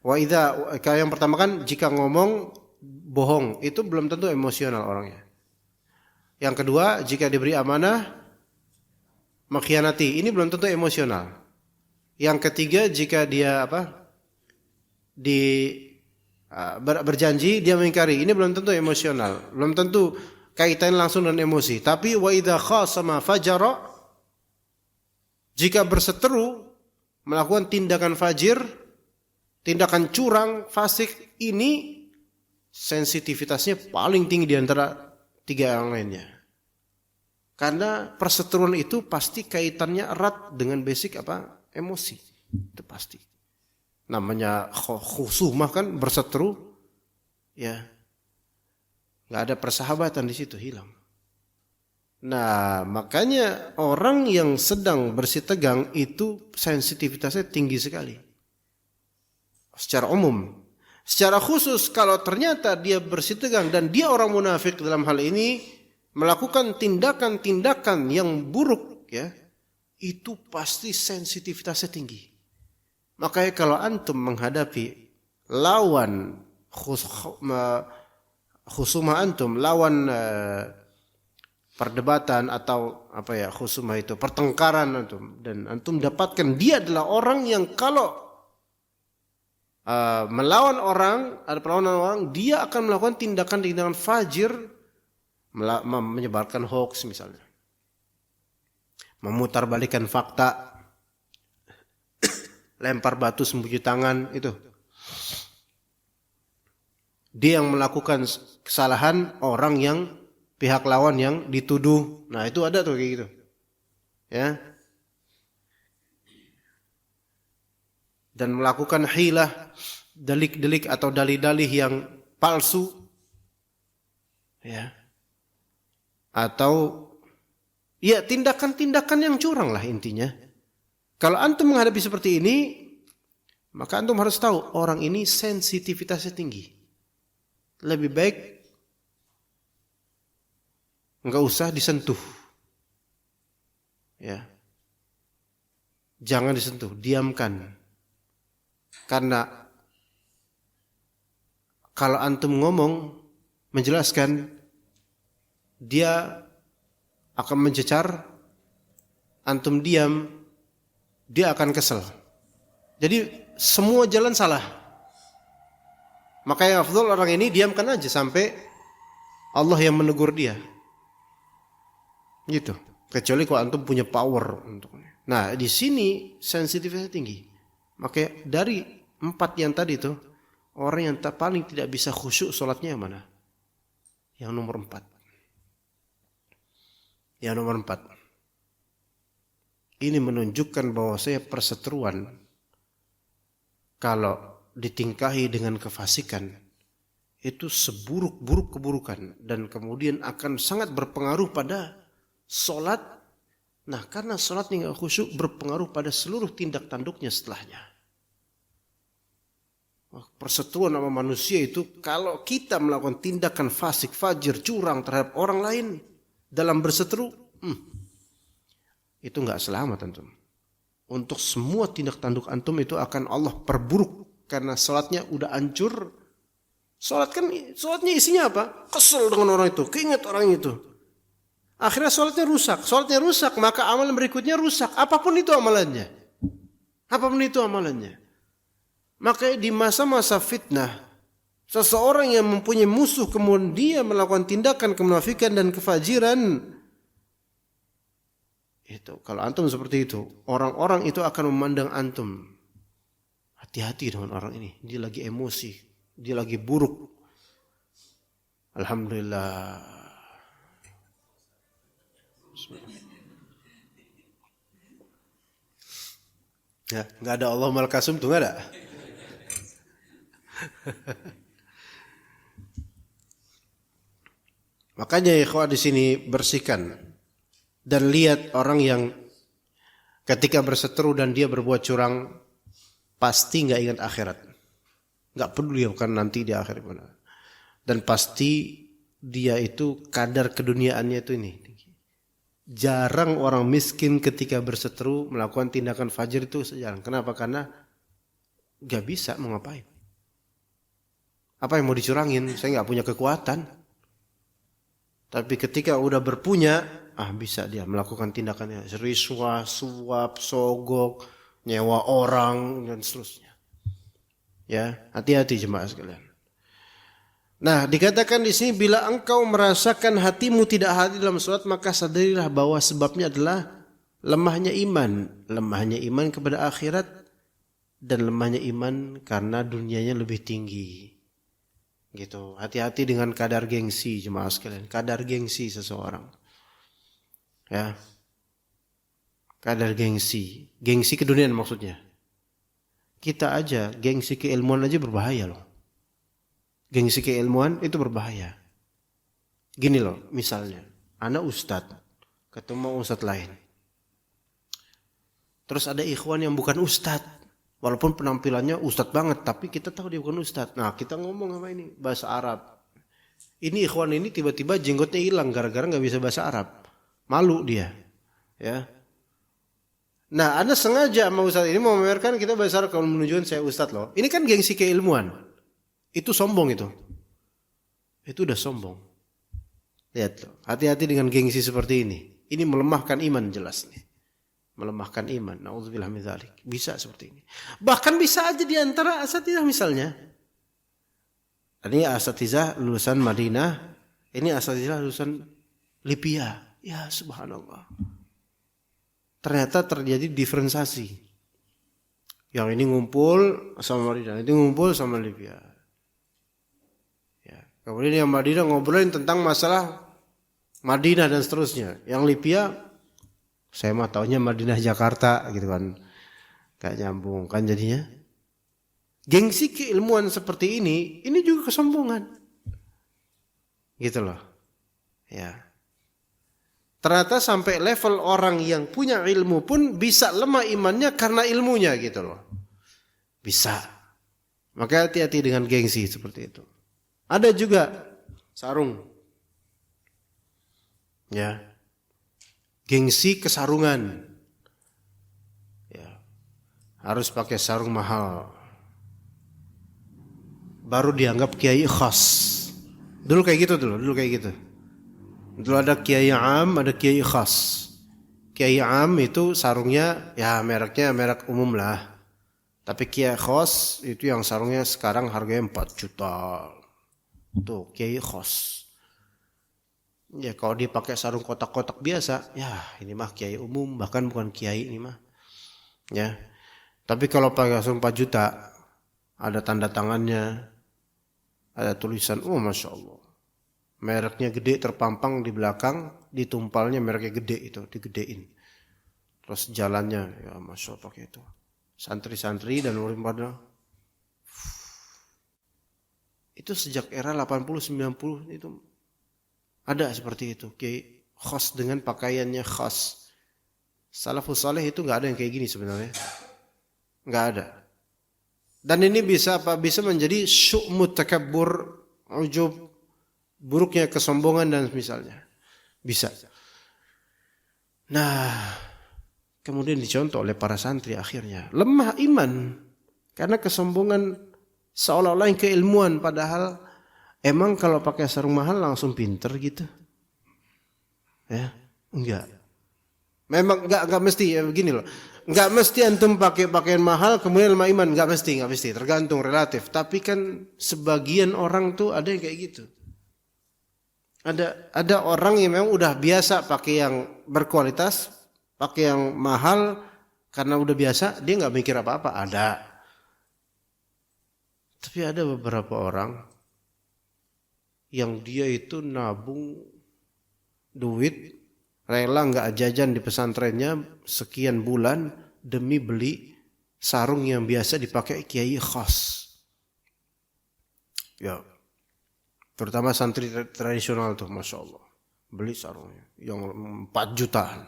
Kayak yang pertama kan jika ngomong bohong itu belum tentu emosional orangnya. Yang kedua, jika diberi amanah mengkhianati, ini belum tentu emosional. Yang ketiga, jika dia berjanji dia mengingkari, ini belum tentu emosional, belum tentu kaitan langsung dengan emosi. Tapi wa idza khasama fajara, jika berseteru melakukan tindakan fajir, tindakan curang, fasik, ini sensitivitasnya paling tinggi di antara tiga yang lainnya. Karena perseteruan itu pasti kaitannya erat dengan basic emosi. Itu pasti. Namanya khusumah kan berseteru, ya. Enggak ada persahabatan di situ, hilang. Nah, makanya orang yang sedang bersitegang itu sensitivitasnya tinggi sekali. Secara umum. Secara khusus kalau ternyata dia bersitegang dan dia orang munafik dalam hal ini melakukan tindakan-tindakan yang buruk, ya, itu pasti sensitivitasnya tinggi. Makanya kalau antum menghadapi lawan khusumah antum, lawan perdebatan atau khusumah itu pertengkaran antum, dan antum dapatkan dia adalah orang yang kalau melawan orang, ada perlawanan orang, dia akan melakukan tindakan-tindakan fajir, menyebarkan hoax misalnya, memutarbalikkan fakta, lempar batu sembunyi tangan, itu. Dia yang melakukan kesalahan orang yang pihak lawan yang dituduh. Nah, itu ada tuh kayak gitu. Ya. Dan melakukan hilah, delik-delik atau dalih-dalih yang palsu, ya, atau ya tindakan-tindakan yang curang lah intinya. Kalau antum menghadapi seperti ini, maka antum harus tahu orang ini sensitivitasnya tinggi. Lebih baik enggak usah disentuh, ya, jangan disentuh, diamkan. Karena kalau antum ngomong, menjelaskan, dia akan mencecar, antum diam, dia akan kesel. Jadi semua jalan salah. Makanya afdal orang ini diamkan aja sampai Allah yang menegur dia. Gitu. Kecuali kalau antum punya power untuknya. Nah, di sini sensitivitasnya tinggi. Makanya dari 4 yang tadi itu, orang yang paling tidak bisa khusyuk sholatnya yang mana? Yang nomor 4. Yang nomor 4. Ini menunjukkan bahwa saya perseteruan kalau ditingkahi dengan kefasikan itu seburuk-buruk keburukan dan kemudian akan sangat berpengaruh pada sholat. Nah, karena sholatnya nggak khusyuk berpengaruh pada seluruh tindak tanduknya setelahnya. Perseteruan sama manusia itu kalau kita melakukan tindakan fasik, fajir, curang terhadap orang lain dalam berseteru, itu nggak selamat antum. Untuk semua tindak tanduk antum itu akan Allah perburuk karena sholatnya udah hancur. Sholatnya isinya apa? Kesel dengan orang itu, keinget orang itu. Akhirnya sholatnya rusak, maka amalan berikutnya rusak. Apapun itu amalannya. Maka di masa-masa fitnah, seseorang yang mempunyai musuh kemudian dia melakukan tindakan kemunafikan dan kefajiran, itu kalau antum seperti itu, orang-orang itu akan memandang antum. Hati-hati dengan orang ini, dia lagi emosi, dia lagi buruk. Alhamdulillah. Ya, nggak ada Allah mal kasum tuh, nggak ada. Makanya ikhwah di sini bersihkan dan lihat orang yang ketika berseteru dan dia berbuat curang pasti nggak ingat akhirat, nggak peduli akan nanti di akhirat mana, dan pasti dia itu kadar keduniaannya itu ini. Jarang orang miskin ketika berseteru melakukan tindakan fajir itu sejarang. Kenapa? Karena gak bisa mau ngapain. Apa yang mau dicurangin? Saya gak punya kekuatan. Tapi ketika udah berpunya, bisa dia melakukan tindakannya. Riswah, suap, sogok, nyewa orang, dan seterusnya. Ya, hati-hati jemaah sekalian. Nah, dikatakan di sini bila engkau merasakan hatimu tidak hadir dalam salat, maka sadarilah bahwa sebabnya adalah lemahnya iman kepada akhirat dan lemahnya iman karena dunianya lebih tinggi. Gitu. Hati-hati dengan kadar gengsi jemaah sekalian, kadar gengsi seseorang. Ya. Kadar gengsi keduniaan maksudnya. Kita aja gengsi keilmuan aja berbahaya loh. Gengsi keilmuan itu berbahaya. Gini loh, misalnya, ana ustadz ketemu ustadz lain. Terus ada ikhwan yang bukan ustadz, walaupun penampilannya ustadz banget, tapi kita tahu dia bukan ustadz. Nah, kita ngomong sama ini bahasa Arab. Ini ikhwan ini tiba-tiba jenggotnya hilang gara-gara nggak bisa bahasa Arab, malu dia, ya. Nah, ana sengaja sama ustadz ini mau memamerkan kita bahasa Arab kalau menunjukkan saya ustadz loh. Ini kan gengsi keilmuan. Itu sombong itu. Itu udah sombong. Lihat loh, hati-hati dengan gengsi seperti ini. Ini melemahkan iman jelas nih. Melemahkan iman. Nauzubillah min dzalik. Bisa seperti ini. Bahkan bisa aja di antara asatizah misalnya. Ini asatizah lulusan Madinah, ini asatizah lulusan Libya. Ya subhanallah. Ternyata terjadi diferensiasi. Yang ini ngumpul sama Madinah, itu ngumpul sama Libya. Kemudian yang Madinah ngobrolin tentang masalah Madinah dan seterusnya. Yang Libya, saya mah taunya Madinah Jakarta gitu kan. Gak nyambung kan jadinya. Gengsi keilmuan seperti ini juga kesombongan. Gitu loh. Ya. Ternyata sampai level orang yang punya ilmu pun bisa lemah imannya karena ilmunya gitu loh. Bisa. Maka hati-hati dengan gengsi seperti itu. Ada juga sarung. Ya. Gengsi kesarungan. Ya. Harus pakai sarung mahal. Baru dianggap kiai khas. Dulu kayak gitu. Dulu ada kiai am, ada kiai khas. Kiai am itu sarungnya ya mereknya merek umum lah. Tapi kiai khas itu yang sarungnya sekarang harganya 4 juta. Tuh, kiai khos. Ya kalau dia pakai sarung kotak-kotak biasa, ya ini mah kiai umum, bahkan bukan kiai ini mah. Ya. Tapi kalau pakai sarung 4 juta, ada tanda tangannya, ada tulisan, Masya Allah. Mereknya gede terpampang di belakang, ditumpalnya mereknya gede itu, digedein. Terus jalannya, ya Masya Allah pakai itu. Santri-santri dan murid pada itu sejak era 80-90 itu ada seperti itu. Kiai khas dengan pakaiannya khas. Salafus saleh itu gak ada yang kayak gini sebenarnya. Gak ada. Dan ini bisa menjadi syu'mut takabbur, ujub, buruknya kesombongan dan misalnya. Bisa. Nah, kemudian dicontoh oleh para santri akhirnya. Lemah iman. Karena kesombongan seolah-olah yang keilmuan, padahal emang kalau pakai sarung mahal langsung pinter gitu. Ya, enggak. Memang enggak mesti ya begini loh. Enggak mesti antum pakai pakaian mahal kemudian lemah iman, enggak mesti, tergantung relatif. Tapi kan sebagian orang tuh ada yang kayak gitu. Ada orang yang memang udah biasa pakai yang berkualitas, pakai yang mahal karena udah biasa, dia enggak mikir apa-apa, ada. Tapi ada beberapa orang yang dia itu nabung duit, rela nggak jajan di pesantrennya sekian bulan demi beli sarung yang biasa dipakai kiai khas. Ya, terutama santri tradisional tuh, Masya Allah. Beli sarungnya yang 4 jutaan.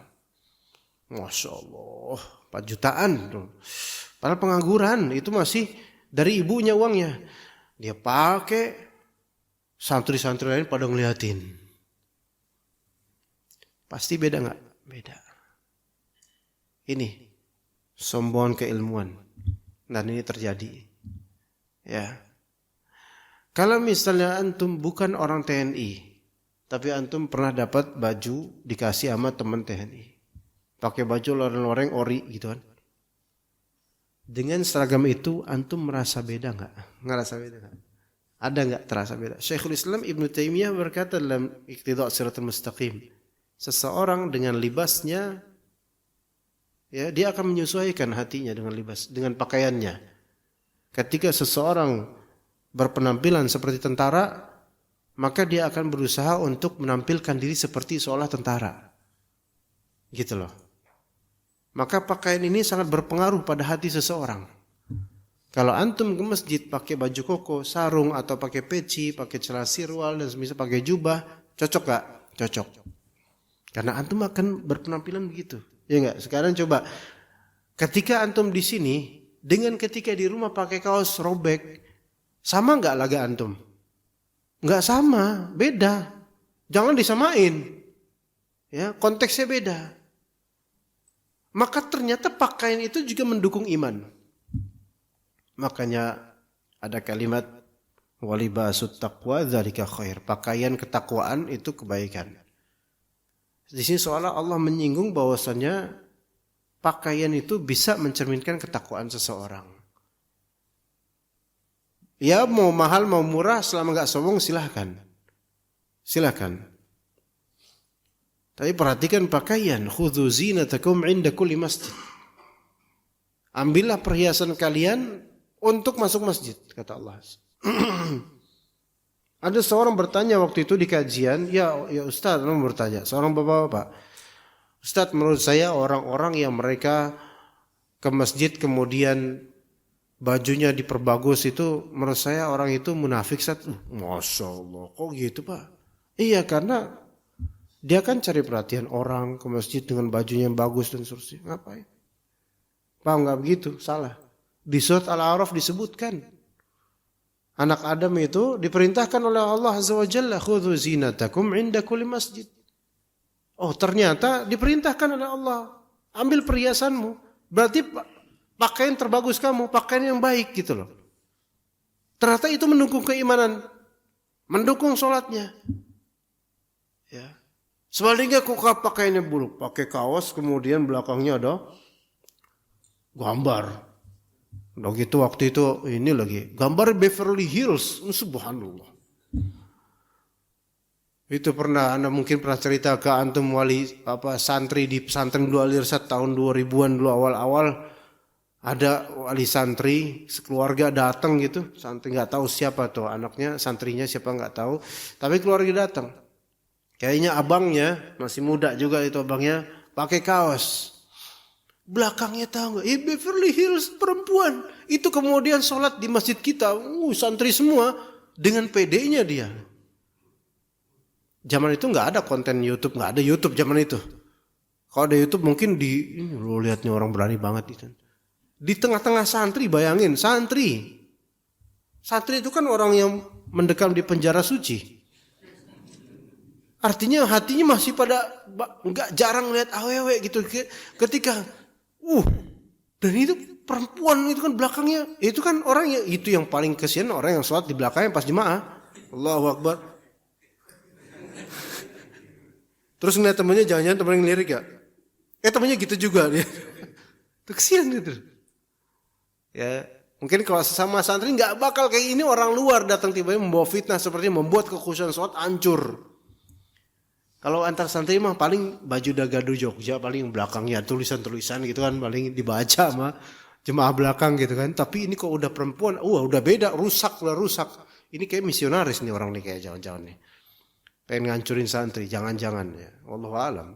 Masya Allah, 4 jutaan tuh. Padahal pengangguran itu masih dari ibunya uangnya. Dia pakai, santri-santri lain pada ngeliatin. Pasti beda nggak? Beda. Ini sombong keilmuan. Dan ini terjadi. Ya. Kalau misalnya antum bukan orang TNI, tapi antum pernah dapat baju dikasih sama teman TNI. Pakai baju loreng-loreng ori gitu kan. Dengan seragam itu antum merasa beda enggak? Ngerasa beda enggak? Ada enggak terasa beda? Syekhul Islam Ibnu Taimiyah berkata dalam Iqtida' Shiratal Mustaqim, seseorang dengan libasnya, ya, dia akan menyesuaikan hatinya dengan libas, dengan pakaiannya. Ketika seseorang berpenampilan seperti tentara, maka dia akan berusaha untuk menampilkan diri seperti seolah tentara. Gitu loh. Maka pakaian ini sangat berpengaruh pada hati seseorang. Kalau antum ke masjid pakai baju koko, sarung, atau pakai peci, pakai celana sirwal, dan semisal pakai jubah, cocok gak? Cocok. Karena antum akan berpenampilan begitu. Ya enggak? Sekarang coba, ketika antum di sini, dengan ketika di rumah pakai kaos robek, sama enggak laga antum? Enggak sama, beda. Jangan disamain. Ya, konteksnya beda. Maka ternyata pakaian itu juga mendukung iman. Makanya ada kalimat walibasut taqwa dzalika khair. Pakaian ketakwaan itu kebaikan. Di sini seolah Allah menyinggung bahwasannya pakaian itu bisa mencerminkan ketakwaan seseorang. Ya mau mahal mau murah selama enggak sombong silahkan. Silahkan. Tapi perhatikan pakaian. Khudhu zinatakum inda kulli masjid. Ambillah perhiasan kalian untuk masuk masjid, kata Allah. Ada seorang bertanya waktu itu di kajian, ya Ustaz, orang bertanya, seorang bapak-bapak, Ustaz, menurut saya orang-orang yang mereka ke masjid kemudian bajunya diperbagus itu, menurut saya orang itu munafik, Ustaz. Masya Allah, kok gitu Pak? Iya, karena dia kan cari perhatian orang ke masjid dengan bajunya yang bagus dan seterusnya. Ngapain? Paham nggak begitu? Salah. Di surat Al-A'raf disebutkan anak Adam itu diperintahkan oleh Allah Azza wa Jalla, khudhu zinatakum inda kulli masjid. Oh, ternyata diperintahkan oleh Allah, ambil perhiasanmu. Berarti pakaian terbagus kamu, pakaian yang baik gitu loh. Ternyata itu mendukung keimanan, mendukung sholatnya. Ya. Sebaliknya kok pakaiannya buruk, pakai kaos kemudian belakangnya ada gambar. Udah gitu waktu itu ini lagi gambar Beverly Hills, subhanallah. Itu pernah Anda mungkin pernah cerita ke antum wali santri di pesantren Dua Alirsat tahun 2000-an dulu awal-awal, ada wali santri sekeluarga datang gitu, santri nggak tahu siapa tuh anaknya, santrinya siapa nggak tahu, tapi keluarga datang. Kayaknya abangnya, masih muda juga itu abangnya, pakai kaos. Belakangnya tahu nggak? Beverly Hills perempuan. Itu kemudian sholat di masjid kita. Santri semua dengan PD-nya dia. Zaman itu nggak ada konten YouTube, nggak ada YouTube zaman itu. Kalau ada YouTube mungkin lo lihatnya orang berani banget itu. Di tengah-tengah santri, bayangin santri. Santri itu kan orang yang mendekam di penjara suci. Artinya hatinya masih pada nggak jarang lihat awewe gitu. Ketika dan itu perempuan itu kan belakangnya, itu kan orang yang itu yang paling kesian orang yang sholat di belakangnya pas jemaah. Allahu Akbar. Terus ngeliat temannya, jangan-jangan temannya ngelirik ya. Temannya gitu juga dia. Itu kesian gitu. Ya, mungkin kalau sesama santri nggak bakal kayak ini, orang luar datang tiba-tiba membawa fitnah seperti membuat kekhusyuan sholat hancur. Kalau antar santri mah paling baju dagadu Jogja, paling belakangnya tulisan-tulisan gitu kan, paling dibaca sama jemaah belakang gitu kan. Tapi ini kok udah perempuan, udah beda, rusak. Ini kayak misionaris nih orang nih kayak jangan-jangan nih. Pengen ngancurin santri, jangan-jangan ya. Wallahu a'lam.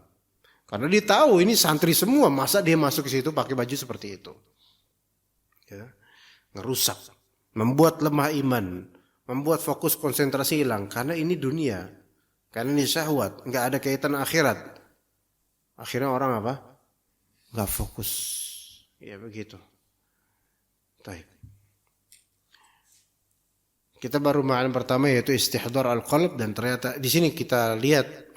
Karena dia tahu ini santri semua, masa dia masuk ke situ pakai baju seperti itu. Ya. Ngerusak, membuat lemah iman, membuat fokus konsentrasi hilang karena ini dunia. Karena ini syahwat, nggak ada kaitan akhirat. Akhirnya orang apa? Nggak fokus. Ya begitu. Baik. Kita baru ma'an pertama yaitu istihdar al-qalb, dan ternyata di sini kita lihat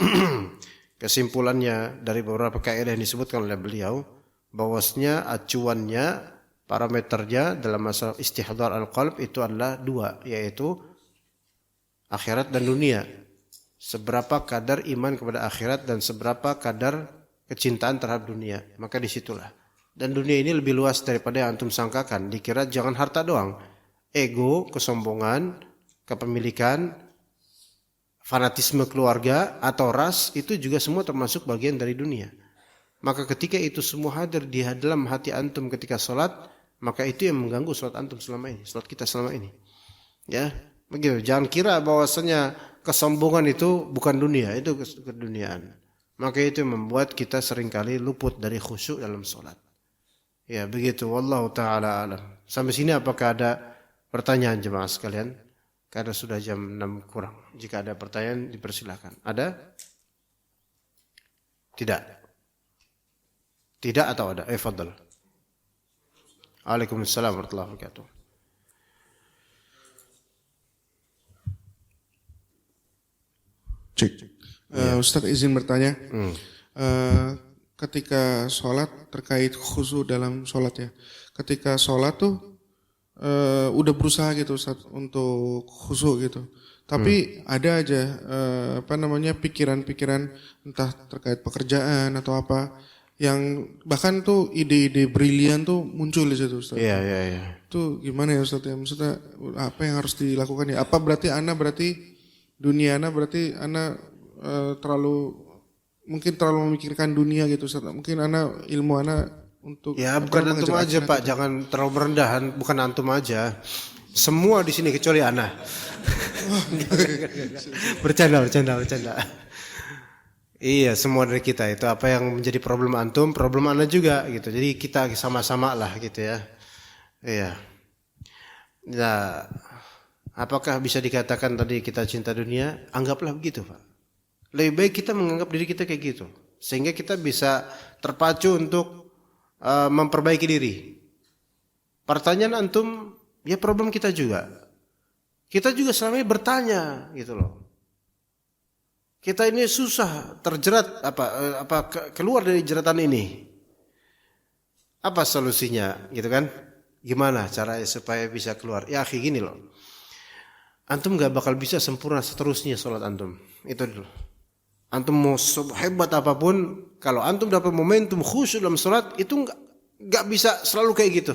Kesimpulannya dari beberapa kaidah yang disebutkan oleh beliau, bahwasanya acuannya, parameternya dalam masalah istihdar al-qalb itu adalah dua, yaitu akhirat dan dunia. Seberapa kadar iman kepada akhirat dan seberapa kadar kecintaan terhadap dunia. Maka disitulah. Dan dunia ini lebih luas daripada yang antum sangkakan. Dikira jangan harta doang. Ego, kesombongan, kepemilikan, fanatisme keluarga atau ras, itu juga semua termasuk bagian dari dunia. Maka ketika itu semua hadir di dalam hati antum ketika sholat, maka itu yang mengganggu sholat antum selama ini, sholat kita selama ini. Ya, begitu. Jangan kira bahwasanya kesombongan itu bukan dunia, itu keduniaan. Maka itu yang membuat kita seringkali luput dari khusyuk dalam sholat. Ya, begitu. Wallahu ta'ala alam. Sampai sini apakah ada pertanyaan jemaah sekalian? Karena sudah jam 6 kurang. Jika ada pertanyaan dipersilakan. Ada? Tidak. Tidak atau ada? Fadhal. Waalaikumsalam warahmatullahi wabarakatuh. Cek. Ustaz izin bertanya. Ketika sholat terkait khusyuk dalam sholat ya. Ketika sholat tuh udah berusaha gitu Ustaz untuk khusyuk gitu. Tapi ada aja pikiran-pikiran entah terkait pekerjaan atau apa yang bahkan tuh ide-ide brilian tuh muncul di situ Ustaz. Iya. Itu gimana ya Ustaz ya? Maksudnya apa yang harus dilakukan ya? Apa berarti dunia ana terlalu memikirkan dunia gitu Ustaz. Mungkin ilmu ana untuk ya bukan antum aja Pak, jangan terlalu merendahan, bukan antum aja. Semua di sini kecuali ana. Bercanda. Iya, semua dari kita itu apa yang menjadi problem antum, problem ana juga gitu. Jadi kita sama-sama lah gitu ya. Iya. Nah, apakah bisa dikatakan tadi kita cinta dunia? Anggaplah begitu, Pak. Lebih baik kita menganggap diri kita kayak gitu, sehingga kita bisa terpacu untuk memperbaiki diri. Pertanyaan antum, ya problem kita juga. Kita juga selama ini bertanya gitu loh. Kita ini susah terjerat keluar dari jeratan ini. Apa solusinya gitu kan? Gimana caranya supaya bisa keluar? Ya akhi gini loh. Antum gak bakal bisa sempurna seterusnya sholat antum. Itu dulu. Antum mau hebat apapun, kalau antum dapat momentum khusyuk dalam sholat, itu nggak bisa selalu kayak gitu.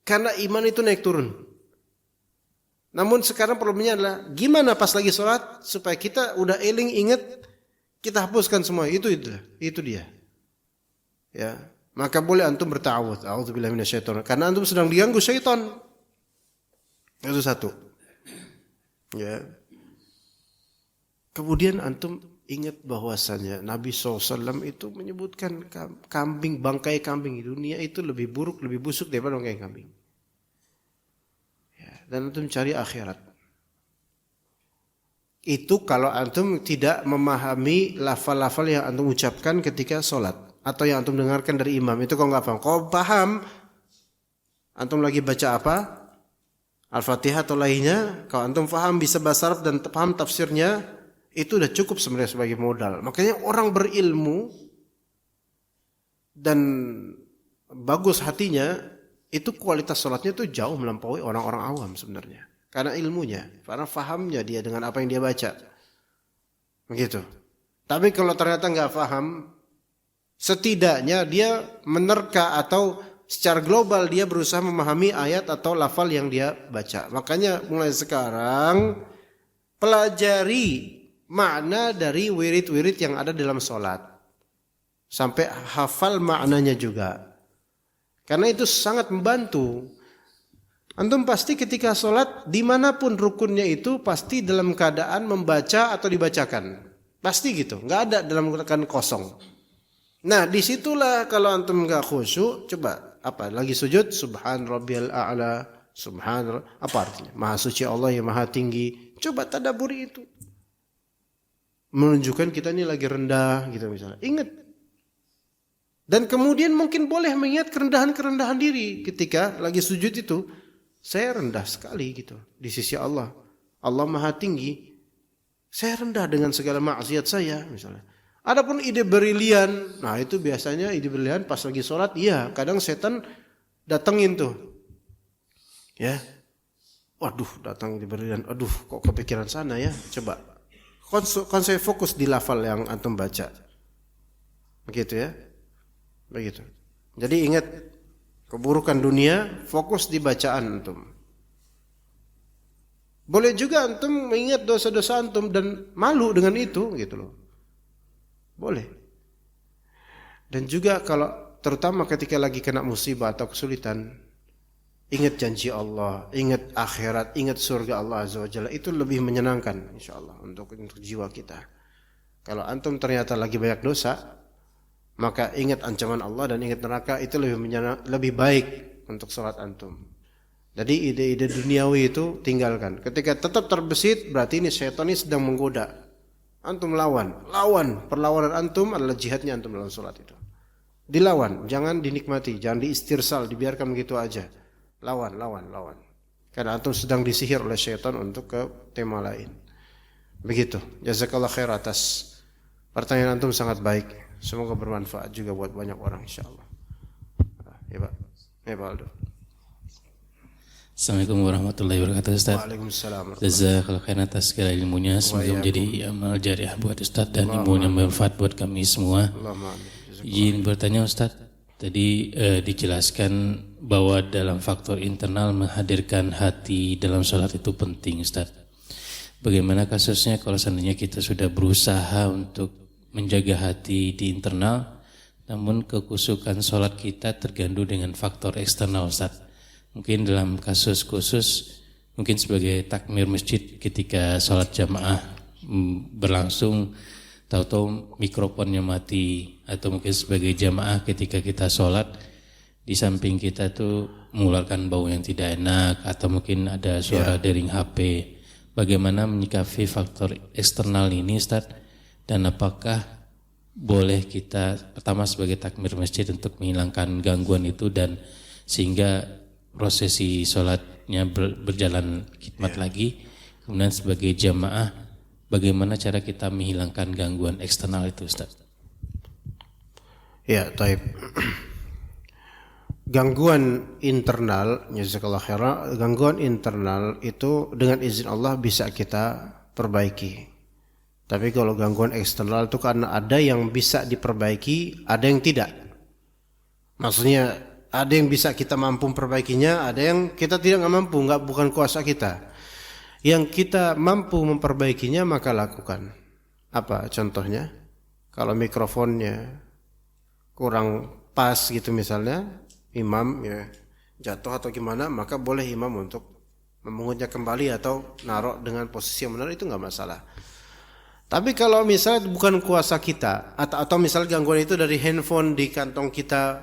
Karena iman itu naik turun. Namun sekarang problemnya adalah gimana pas lagi sholat supaya kita udah eling ingat, kita hapuskan semua. Itu dia. Ya, maka boleh antum berta'awudz. A'udzubillahi minasyaitonir. Karena antum sedang diganggu syaitan. Itu satu. Ya. Kemudian antum ingat bahwasanya Nabi SAW itu menyebutkan bangkai kambing di dunia itu lebih buruk, lebih busuk daripada bangkai kambing. Ya, dan antum cari akhirat. Itu kalau antum tidak memahami lafal-lafal yang antum ucapkan ketika sholat atau yang antum dengarkan dari imam. Itu kalau nggak paham. Kalau paham, antum lagi baca apa? Al-Fatihah atau lainnya. Kalau antum paham bisa bahasa Arab dan paham tafsirnya, itu udah cukup sebenarnya sebagai modal. Makanya orang berilmu dan bagus hatinya, itu kualitas sholatnya itu jauh melampaui orang-orang awam sebenarnya. Karena ilmunya, karena fahamnya dia dengan apa yang dia baca. Begitu. Tapi kalau ternyata nggak paham, setidaknya dia menerka atau secara global dia berusaha memahami ayat atau lafal yang dia baca. Makanya mulai sekarang pelajari makna dari wirid-wirid yang ada dalam sholat. Sampai hafal maknanya juga. Karena itu sangat membantu. Antum pasti ketika sholat, dimanapun rukunnya itu pasti dalam keadaan membaca atau dibacakan. Pasti gitu, nggak ada dalam keadaan kosong. Nah disitulah kalau antum nggak khusyuk, coba lagi sujud, subhan rabbiyal a'la, apa artinya? Maha suci Allah yang maha tinggi. Coba tadaburi itu. Menunjukkan kita ini lagi rendah gitu misalnya. Ingat. Dan kemudian mungkin boleh mengingat kerendahan diri ketika lagi sujud itu. Saya rendah sekali gitu di sisi Allah. Allah maha tinggi. Saya rendah dengan segala maksiat saya misalnya. Adapun ide brilian, nah itu biasanya ide brilian pas lagi sholat, iya kadang setan datengin tuh. Ya, waduh datang ide brilian, aduh kok kepikiran sana ya, coba. Konsep fokus di lafal yang antum baca. Begitu ya, begitu. Jadi ingat, keburukan dunia, fokus di bacaan antum. Boleh juga antum mengingat dosa-dosa antum dan malu dengan itu, gitu loh. Boleh. Dan juga kalau terutama ketika lagi kena musibah atau kesulitan, ingat janji Allah, ingat akhirat, ingat surga Allah Azza wa Jalla, itu lebih menyenangkan insyaallah untuk jiwa kita. Kalau antum ternyata lagi banyak dosa, maka ingat ancaman Allah dan ingat neraka, itu lebih baik untuk salat antum. Jadi ide-ide duniawi itu tinggalkan. Ketika tetap terbesit, berarti ini syaitan ini sedang menggoda. Antum lawan, perlawanan antum adalah jihadnya antum dalam salat itu. Dilawan, jangan dinikmati, jangan diistirsal, dibiarkan begitu aja. Lawan. Karena antum sedang disihir oleh syaitan untuk ke tema lain. Begitu. Jazakallah khair atas pertanyaan antum, sangat baik. Semoga bermanfaat juga buat banyak orang insyaallah. Ya Pak. Ya Pak Aldo. Assalamualaikum warahmatullahi wabarakatuh Ustaz. Waalaikumsalam. Jazakallahu khairan atas segala ilmunya. Semoga menjadi amal jariah buat Ustaz dan ilmu yang bermanfaat buat kami semua. Izin bertanya Ustaz, tadi dijelaskan bahwa dalam faktor internal menghadirkan hati dalam sholat itu penting Ustaz. Bagaimana kasusnya kalau seandainya kita sudah berusaha untuk menjaga hati di internal, namun kekusukan sholat kita terganggu dengan faktor eksternal Ustaz. Mungkin dalam kasus khusus, mungkin sebagai takmir masjid ketika sholat jamaah berlangsung, tahu-tahu mikrofonnya mati, atau mungkin sebagai jamaah ketika kita sholat, di samping kita tuh mengeluarkan bau yang tidak enak, atau mungkin ada suara dering HP. Bagaimana menyikapi faktor eksternal ini Ustaz? Dan apakah boleh kita pertama sebagai takmir masjid untuk menghilangkan gangguan itu dan sehingga prosesi sholatnya berjalan khidmat lagi, kemudian sebagai jamaah bagaimana cara kita menghilangkan gangguan eksternal itu Ustaz? Ya, taib. Gangguan internal, jazakallahu khairan, gangguan internal itu dengan izin Allah bisa kita perbaiki. Tapi kalau gangguan eksternal itu karena ada yang bisa diperbaiki, ada yang tidak. Maksudnya ada yang bisa kita mampu memperbaikinya, ada yang kita tidak mampu, bukan kuasa kita. Yang kita mampu memperbaikinya maka lakukan. Apa contohnya? Kalau mikrofonnya kurang pas gitu misalnya, imam ya jatuh atau gimana, maka boleh imam untuk memungutnya kembali atau naruh dengan posisi yang benar, itu nggak masalah. Tapi kalau misalnya bukan kuasa kita, atau misalnya gangguan itu dari handphone di kantong kita,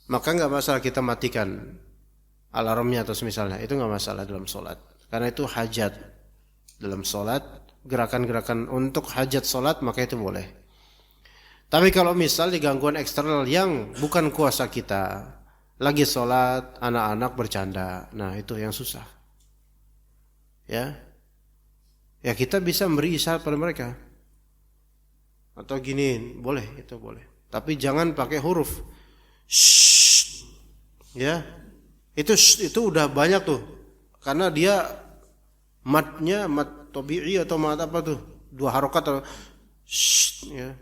maka nggak masalah kita matikan alarmnya atau misalnya, itu nggak masalah dalam sholat, karena itu hajat dalam sholat, gerakan-gerakan untuk hajat sholat, maka itu boleh. Tapi kalau misalnya gangguan eksternal yang bukan kuasa kita, lagi sholat anak-anak bercanda, nah itu yang susah. Ya kita bisa beri isyarat pada mereka atau giniin, boleh, itu boleh. Tapi jangan pakai huruf. Shh, ya itu udah banyak tuh, karena dia matnya mat tabi'i atau mat apa tuh, 2 harokat atau shh, ya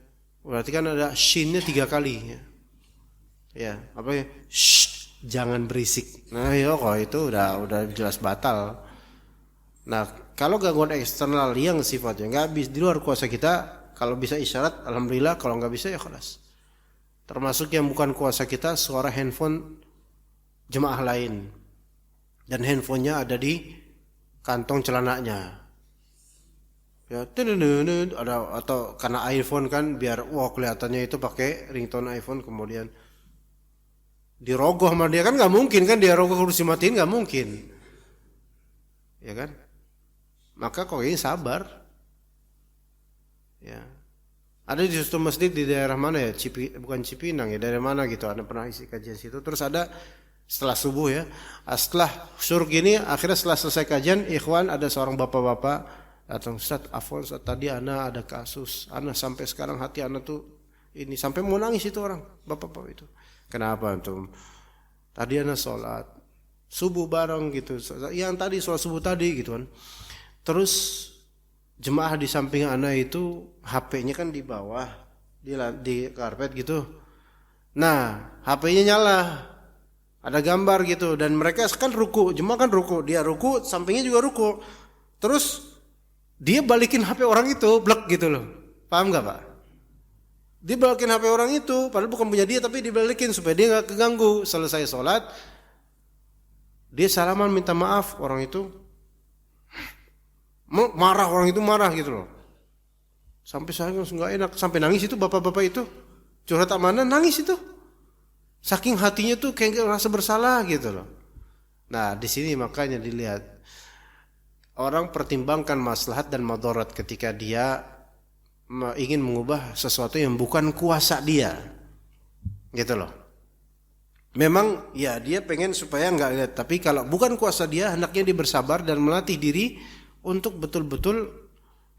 berarti kan ada shinnya 3 kali ya apa ya, shh, jangan berisik. Nah ya kok itu udah jelas batal. Nah kalau gangguan eksternal yang sifatnya nggak bisa di luar kuasa kita, kalau bisa isyarat alhamdulillah, kalau nggak bisa ya khalas. Termasuk yang bukan kuasa kita, suara handphone jemaah lain dan handphonenya ada di kantong celananya, ya ada, atau karena iPhone kan biar kelihatannya itu pakai ringtone iPhone, kemudian dirogoh sama dia, kan nggak mungkin kan, dia rogoh harus dimatiin, nggak mungkin, ya kan? Maka kok ini sabar, ya. Ada di suatu masjid di daerah mana ya, bukan Cipinang ya, daerah mana gitu, ada pernah isi kajian situ. Terus ada setelah subuh ya, setelah syuruk gini, akhirnya setelah selesai kajian, ikhwan ada seorang bapak-bapak Datang, Ustaz, afwan Ustaz, tadi ana ada kasus, ana sampai sekarang hati ana tuh ini sampai mau nangis itu orang, bapak-bapak itu. Kenapa antum? Tadi ana sholat subuh bareng gitu, yang tadi sholat subuh tadi gitu kan. Terus jemaah di samping ana itu HP-nya kan di bawah, di karpet gitu. Nah, HP-nya nyala, ada gambar gitu, dan mereka kan ruku, jemaah kan ruku, dia ruku, sampingnya juga ruku. Terus dia balikin HP orang itu, blek gitu loh. Paham nggak Pak? Dia balikin HP orang itu, padahal bukan punya dia, tapi dibalikin supaya dia nggak keganggu. Selesai sholat, dia salaman minta maaf, orang itu marah, orang itu marah gitu loh. Sampai saya nggak enak, sampai nangis itu bapak-bapak itu. Curhat mana nangis itu. Saking hatinya tuh kayak rasa bersalah gitu loh. Nah, di sini makanya dilihat orang pertimbangkan maslahat dan madarat ketika dia ingin mengubah sesuatu yang bukan kuasa dia. Gitu loh. Memang ya dia pengen supaya enggak lihat, tapi kalau bukan kuasa dia, hendaknya dia bersabar dan melatih diri untuk betul-betul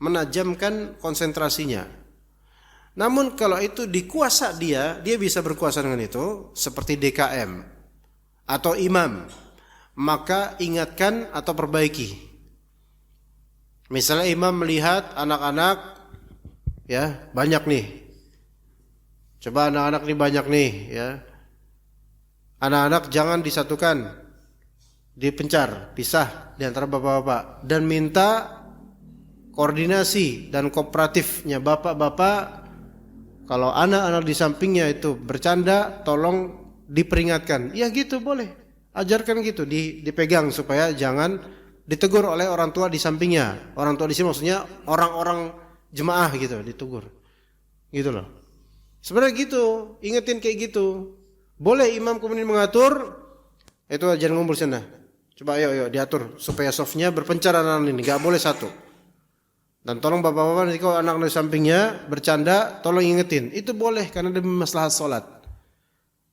menajamkan konsentrasinya. Namun kalau itu di kuasa dia bisa berkuasa dengan itu, seperti DKM atau imam, maka ingatkan atau perbaiki. Misalnya imam melihat anak-anak ya banyak nih, coba anak-anak nih banyak nih ya, anak-anak jangan disatukan, dipencar, pisah di antara bapak-bapak, dan minta koordinasi dan kooperatifnya bapak-bapak. Kalau anak-anak di sampingnya itu bercanda, tolong diperingatkan. Ya gitu boleh. Ajarkan gitu, dipegang supaya jangan ditegur oleh orang tua di sampingnya. Orang tua di sini maksudnya orang-orang jemaah gitu, ditegur. Gitu loh. Sebenarnya gitu, ingetin kayak gitu. Boleh imam kemudian mengatur, itu jangan ngumpul sana. Coba ayo diatur supaya softnya berpencar anak ini, enggak boleh satu. Dan tolong bapak-bapak nanti kalau anak di sampingnya bercanda, tolong ingetin. Itu boleh karena demi maslahat sholat.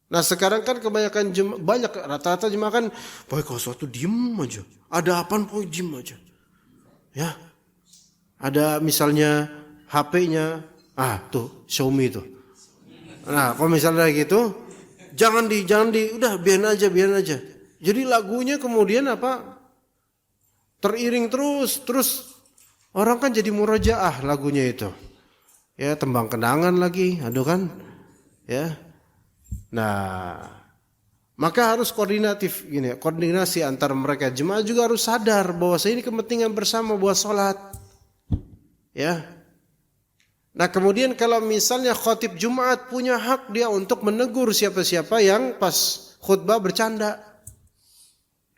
Nah sekarang kan kebanyakan banyak rata-rata jemaah kan, boy kalau suatu diem aja, ada apaan boy diem aja, ya. Ada misalnya HP-nya, tuh Xiaomi tuh. Nah kalau misalnya gitu, jangan di, udah biarin aja. Jadi lagunya kemudian apa? Teriring terus. Orang kan jadi murojaah lagunya itu. Ya, tembang kenangan lagi, aduh kan. Ya. Nah, maka harus koordinasi antar mereka. Jemaah juga harus sadar bahwa ini kepentingan bersama buat sholat. Ya. Nah, kemudian kalau misalnya khatib Jumat punya hak dia untuk menegur siapa-siapa yang pas khutbah bercanda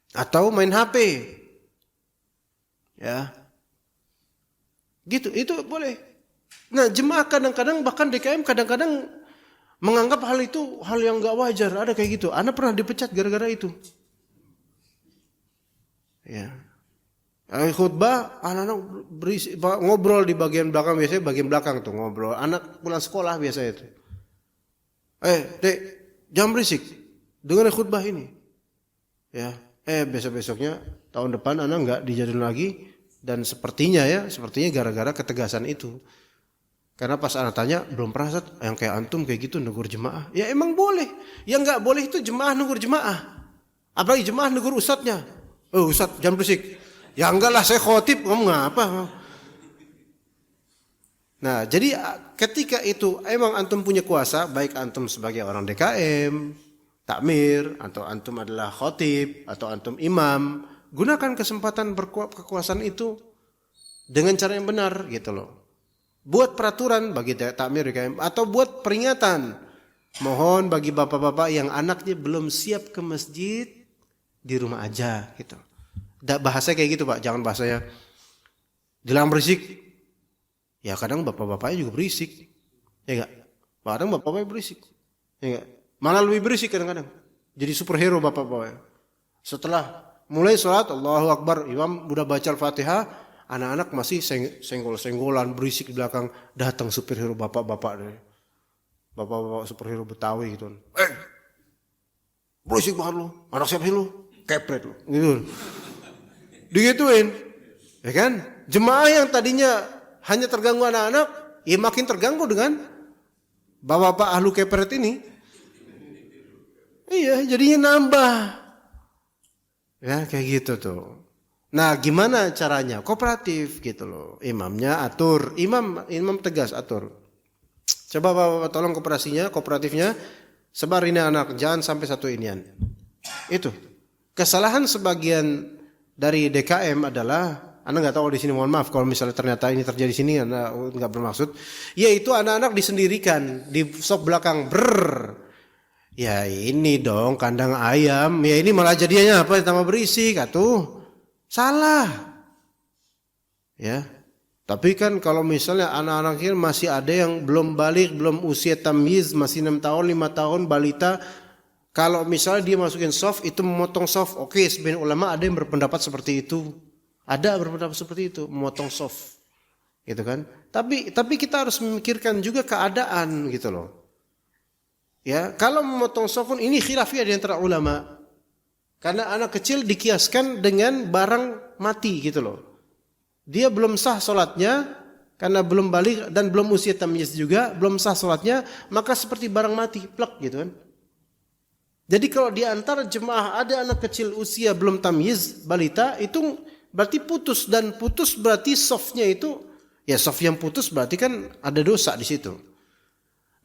atau main HP. Ya. Gitu, itu boleh. Nah, jemaah kadang-kadang bahkan DKM kadang-kadang menganggap hal itu hal yang enggak wajar. Ada kayak gitu. Ana pernah dipecat gara-gara itu. Ya. Khutbah, anak-anak ngobrol di bagian belakang, biasanya bagian belakang tuh ngobrol. Anak pulang sekolah biasa itu. Dek, jangan berisik. Dengar khutbah ini. Ya. Besok-besoknya tahun depan anak enggak dijadiin lagi. Dan sepertinya gara-gara ketegasan itu. Karena pas anak tanya, belum pernah Ustaz, yang kayak antum kayak gitu negur jemaah. Ya emang boleh. Yang enggak boleh itu jemaah negur jemaah. Apalagi jemaah negur ustadznya. Ustadz jangan berisik. Ya enggak lah, saya khotib, ngomong apa. Nah jadi ketika itu emang antum punya kuasa, baik antum sebagai orang DKM, takmir, atau antum adalah khotib, atau antum imam, gunakan kesempatan kekuasaan itu dengan cara yang benar gitu loh. Buat peraturan bagi takmir DKM atau buat peringatan. Mohon bagi bapak-bapak yang anaknya belum siap ke masjid, di rumah aja gitu. Bahasa kayak gitu Pak, jangan bahasanya dilarang berisik. Ya kadang bapak-bapaknya juga berisik. Ya enggak? Kadang bapak-bapaknya berisik. Ya enggak? Malah lebih berisik kadang-kadang. Jadi superhero bapak-bapaknya. Setelah mulai sholat, Allahu Akbar, imam udah baca Al-Fatihah, anak-anak masih senggol-senggolan, berisik di belakang, datang superhero bapak-bapak deh. Bapak-bapak superhero Betawi gitu. Berisik banget lu, anak siapa lu? Kepret lu. Gitu. Digituin. Ya kan? Jemaah yang tadinya hanya terganggu anak-anak, ya makin terganggu dengan bapak-bapak ahlu kepret ini. Iya, jadinya nambah. Ya, kayak gitu tuh. Nah, gimana caranya? Kooperatif gitu loh. Imamnya atur, imam tegas atur. Coba bapak tolong kooperatifnya sebar ini anak, jangan sampai satu inian. Itu. Kesalahan sebagian dari DKM adalah, Anda nggak tahu di sini, mohon maaf kalau misalnya ternyata ini terjadi di sini, Anda nggak bermaksud. Yaitu anak-anak disendirikan di sok belakang, ya ini dong kandang ayam, ya ini malah jadinya apa? Tambah berisik, atuh salah. Ya, tapi kan kalau misalnya anak-anak ini masih ada yang belum balik, belum usia tamyiz, masih 6 tahun, 5 tahun, balita. Kalau misalnya dia masukin soft, itu memotong soft. Oke, sebagian ulama ada yang berpendapat seperti itu. Ada berpendapat seperti itu, memotong soft. Gitu kan? Tapi kita harus memikirkan juga keadaan gitu loh. Ya, kalau memotong soft pun ini khilafiyah di antara ulama. Karena anak kecil dikiaskan dengan barang mati gitu loh. Dia belum sah sholatnya karena belum balik dan belum usia tamyiz juga, belum sah sholatnya, maka seperti barang mati, plek gitu kan. Jadi kalau di antara jemaah ada anak kecil usia belum tamyiz, balita, itu berarti putus, dan putus berarti softnya itu, ya soft yang putus berarti kan ada dosa di situ.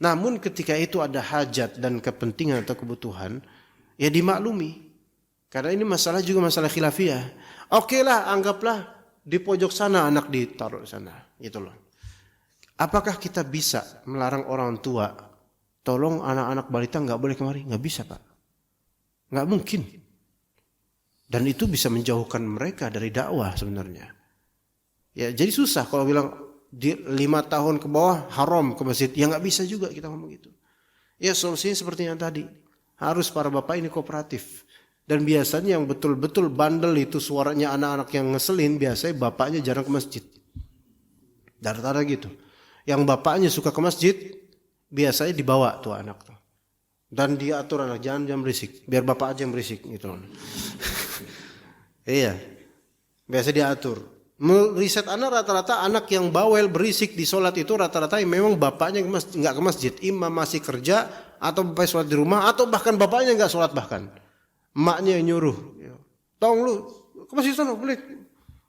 Namun ketika itu ada hajat dan kepentingan atau kebutuhan, ya dimaklumi. Karena ini masalah juga masalah khilafiyah. Oke lah, anggaplah di pojok sana anak ditaruh sana, gitu loh. Apakah kita bisa melarang orang tua, tolong anak-anak balita nggak boleh kemari? Nggak bisa, Pak. Nggak mungkin. Dan itu bisa menjauhkan mereka dari dakwah sebenarnya. Ya, jadi susah kalau bilang di 5 tahun ke bawah haram ke masjid. Ya nggak bisa juga kita ngomong gitu. Ya solusinya seperti yang tadi. Harus para bapak ini kooperatif. Dan biasanya yang betul-betul bandel itu suaranya anak-anak yang ngeselin, biasanya bapaknya jarang ke masjid. Rata-rata gitu. Yang bapaknya suka ke masjid, biasanya dibawa tuh anak tuh. Dan dia atur anak, jangan berisik, biar bapak aja yang berisik gitu. Iya. Biasa dia atur. Riset anak rata-rata anak yang bawel berisik di sholat itu rata-rata yang memang bapaknya nggak ke masjid, imam masih kerja atau bapak sholat di rumah atau bahkan bapaknya nggak sholat bahkan. Emaknya yang nyuruh, tolong lu ke masjid sana, boleh,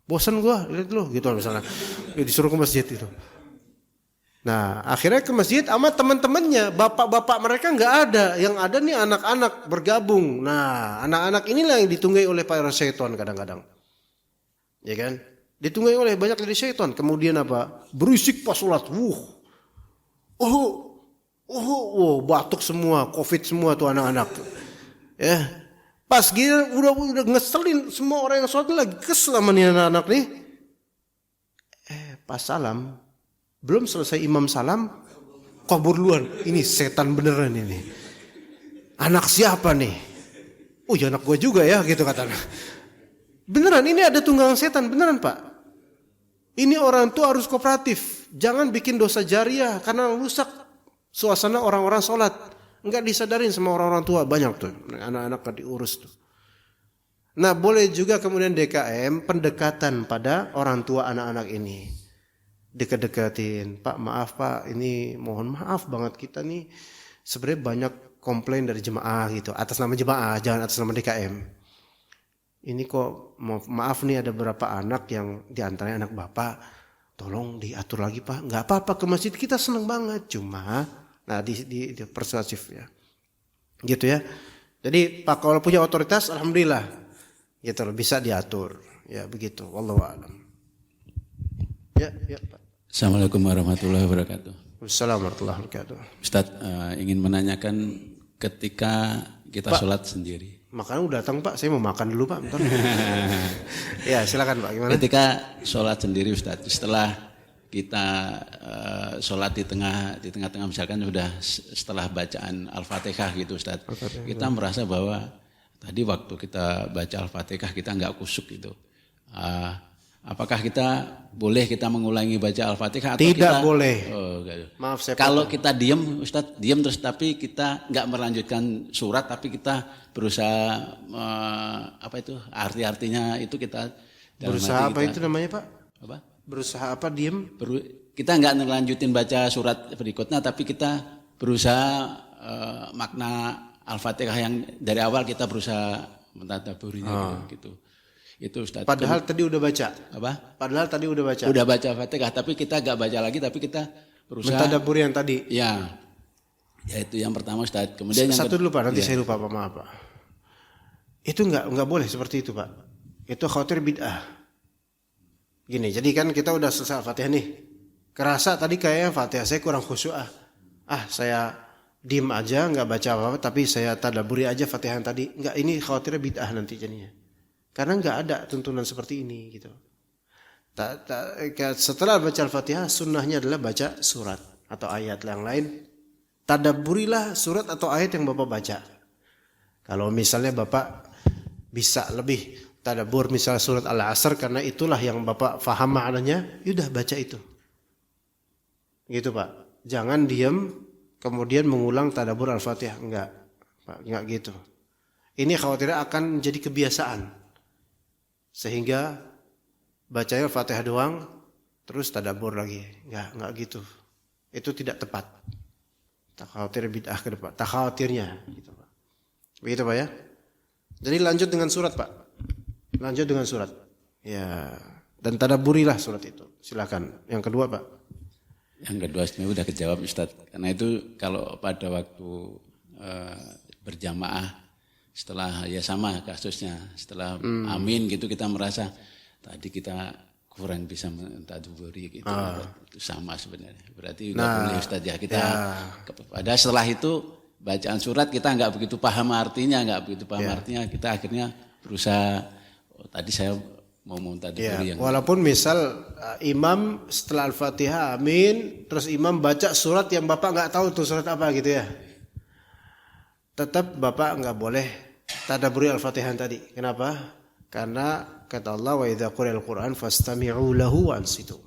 bosan gua, lihat lu, gitu misalnya, disuruh ke masjid itu. Nah akhirnya ke masjid sama teman-temannya, bapak-bapak mereka nggak ada, yang ada nih anak-anak bergabung. Nah anak-anak inilah yang ditunggai oleh para syaitan kadang-kadang, ya kan? Ditunggai oleh banyak dari syaitan. Kemudian apa? Berisik pas sholat, batuk semua, covid semua tuh anak-anak, ya. Pas gila udah ngeselin semua orang yang sholat lagi kesel sama nih anak-anak nih. Pas salam, belum selesai imam salam, kabur duluan. Ini setan beneran ini. Anak siapa nih? Oh ya anak gue juga ya gitu katanya. Beneran ini ada tunggangan setan beneran Pak. Ini orang tua harus kooperatif. Jangan bikin dosa jariah karena rusak suasana orang-orang sholat. Enggak disadarin sama orang-orang tua, banyak tuh anak-anak kan diurus tuh. Nah boleh juga kemudian DKM pendekatan pada orang tua anak-anak ini, dekat-dekatin, Pak maaf Pak, ini mohon maaf banget kita nih sebenarnya banyak komplain dari jemaah gitu, atas nama jemaah jangan atas nama DKM. Ini kok maaf nih ada beberapa anak yang diantaranya anak bapak, tolong diatur lagi Pak, nggak apa-apa ke masjid kita seneng banget cuma. Nah di persuasif ya, gitu ya. Jadi Pak kalau punya otoritas, alhamdulillah, gitu loh, bisa diatur, ya begitu. Wallahu a'lam. Ya Pak. Assalamualaikum warahmatullahi wabarakatuh. Wassalamualaikum warahmatullahi wabarakatuh. Ustadz ingin menanyakan ketika kita Pak, sholat sendiri. Makanan datang Pak, saya mau makan dulu Pak. Bentar. Ya silakan Pak, gimana? Ketika sholat sendiri Ustadz, setelah kita sholat di tengah-tengah misalkan sudah setelah bacaan Al-Fatihah gitu Ustadz, kita merasa bahwa tadi waktu kita baca Al-Fatihah kita nggak kusuk gitu. Apakah boleh kita mengulangi baca Al-Fatihah atau tidak kita boleh? Gitu. Maaf saya. Kalau kita diam Ustadz, diam terus tapi kita nggak melanjutkan surat tapi kita berusaha arti-artinya itu kita Dalam Berusaha arti apa itu namanya Pak? Apa? Berusaha apa? Diem? Kita nggak ngelanjutin baca surat berikutnya, tapi kita berusaha makna Al-Fatihah yang dari awal kita berusaha mentadaburinya gitu. Itu Ustaz. Padahal tadi udah baca. Apa? Padahal tadi udah baca. Udah baca Fatihah, tapi kita nggak baca lagi, tapi kita berusaha Mentadaburi yang tadi. Ya itu yang pertama Ustaz. Kemudian yang satu dulu Pak, nanti saya lupa Pak, maaf Pak. Itu nggak boleh seperti itu Pak. Itu khawatir bid'ah. Gini, jadi kan kita udah selesai Al-Fatihah nih. Kerasa tadi kayaknya Fatihah saya kurang khusyuk saya diem aja nggak baca apa-apa, tapi saya tadaburi aja Fatihah yang tadi. Nggak, ini khawatirnya bid'ah nanti jadinya. Karena nggak ada tuntunan seperti ini gitu. Setelah baca Al-Fatihah, sunnahnya adalah baca surat atau ayat yang lain. Tadaburilah surat atau ayat yang Bapak baca. Kalau misalnya Bapak bisa lebih tadabur misalnya surat Al-Asr karena itulah yang Bapak faham maknanya, yaudah baca itu. Gitu Pak. Jangan diam kemudian mengulang tadabur Al-Fatihah, enggak. Pak, enggak gitu. Ini khawatirnya akan menjadi kebiasaan. Sehingga bacanya Al-Fatihah doang terus tadabur lagi. Enggak gitu. Itu tidak tepat. Tak khawatir bid'ah ke depan. Tak khawatirnya gitu Pak. Begitu Pak ya. Jadi lanjut dengan surat Pak. Lanjut dengan surat. Ya, dan tadaburilah surat itu. Silakan. Yang kedua Pak. Yang kedua sebenarnya udah kejawab Ustaz. Karena itu kalau pada waktu berjamaah setelah ya sama kasusnya setelah amin gitu kita merasa tadi kita kurang bisa mentadaburi gitu. Itu sama sebenarnya. Berarti udah boleh Ustaz ya kita pada setelah itu bacaan surat kita nggak begitu paham artinya, artinya kita akhirnya berusaha tadi saya mau mentadaburi yang walaupun misal imam setelah Al-Fatihah amin terus imam baca surat yang Bapak nggak tahu tuh surat apa gitu ya. Tetap Bapak nggak boleh tadaburi Al-Fatihah tadi. Kenapa? Karena kata Allah wa idza quri'al Qur'an fastami'u lahu wa ansitu.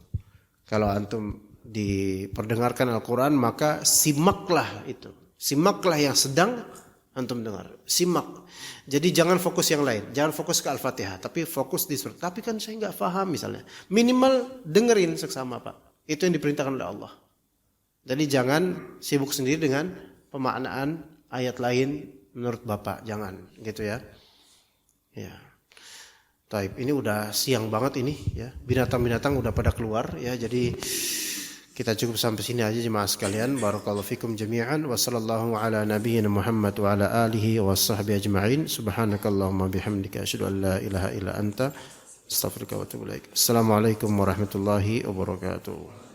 Kalau antum diperdengarkan Al-Qur'an maka simaklah itu. Simaklah yang sedang antum dengar. Simak. Jadi jangan fokus yang lain. Jangan fokus ke Al-Fatihah, tapi fokus di surat. Tapi kan saya nggak paham misalnya. Minimal dengerin seksama Pak. Itu yang diperintahkan oleh Allah. Jadi jangan sibuk sendiri dengan pemaknaan ayat lain menurut Bapak. Jangan gitu ya. Ya. Taib, ini udah siang banget ini ya. Binatang-binatang udah pada keluar ya. Jadi kita cukup sampai sini aja jemaah sekalian. Barakallahu fikum jami'an wa sallallahu ala nabiyyina Muhammad wa ala alihi wa sahbihi ajma'in. Subhanakallahumma bihamdika asyhadu an la ilaha illa anta astaghfiruka wa atubu ilaik. Assalamualaikum warahmatullahi wabarakatuh.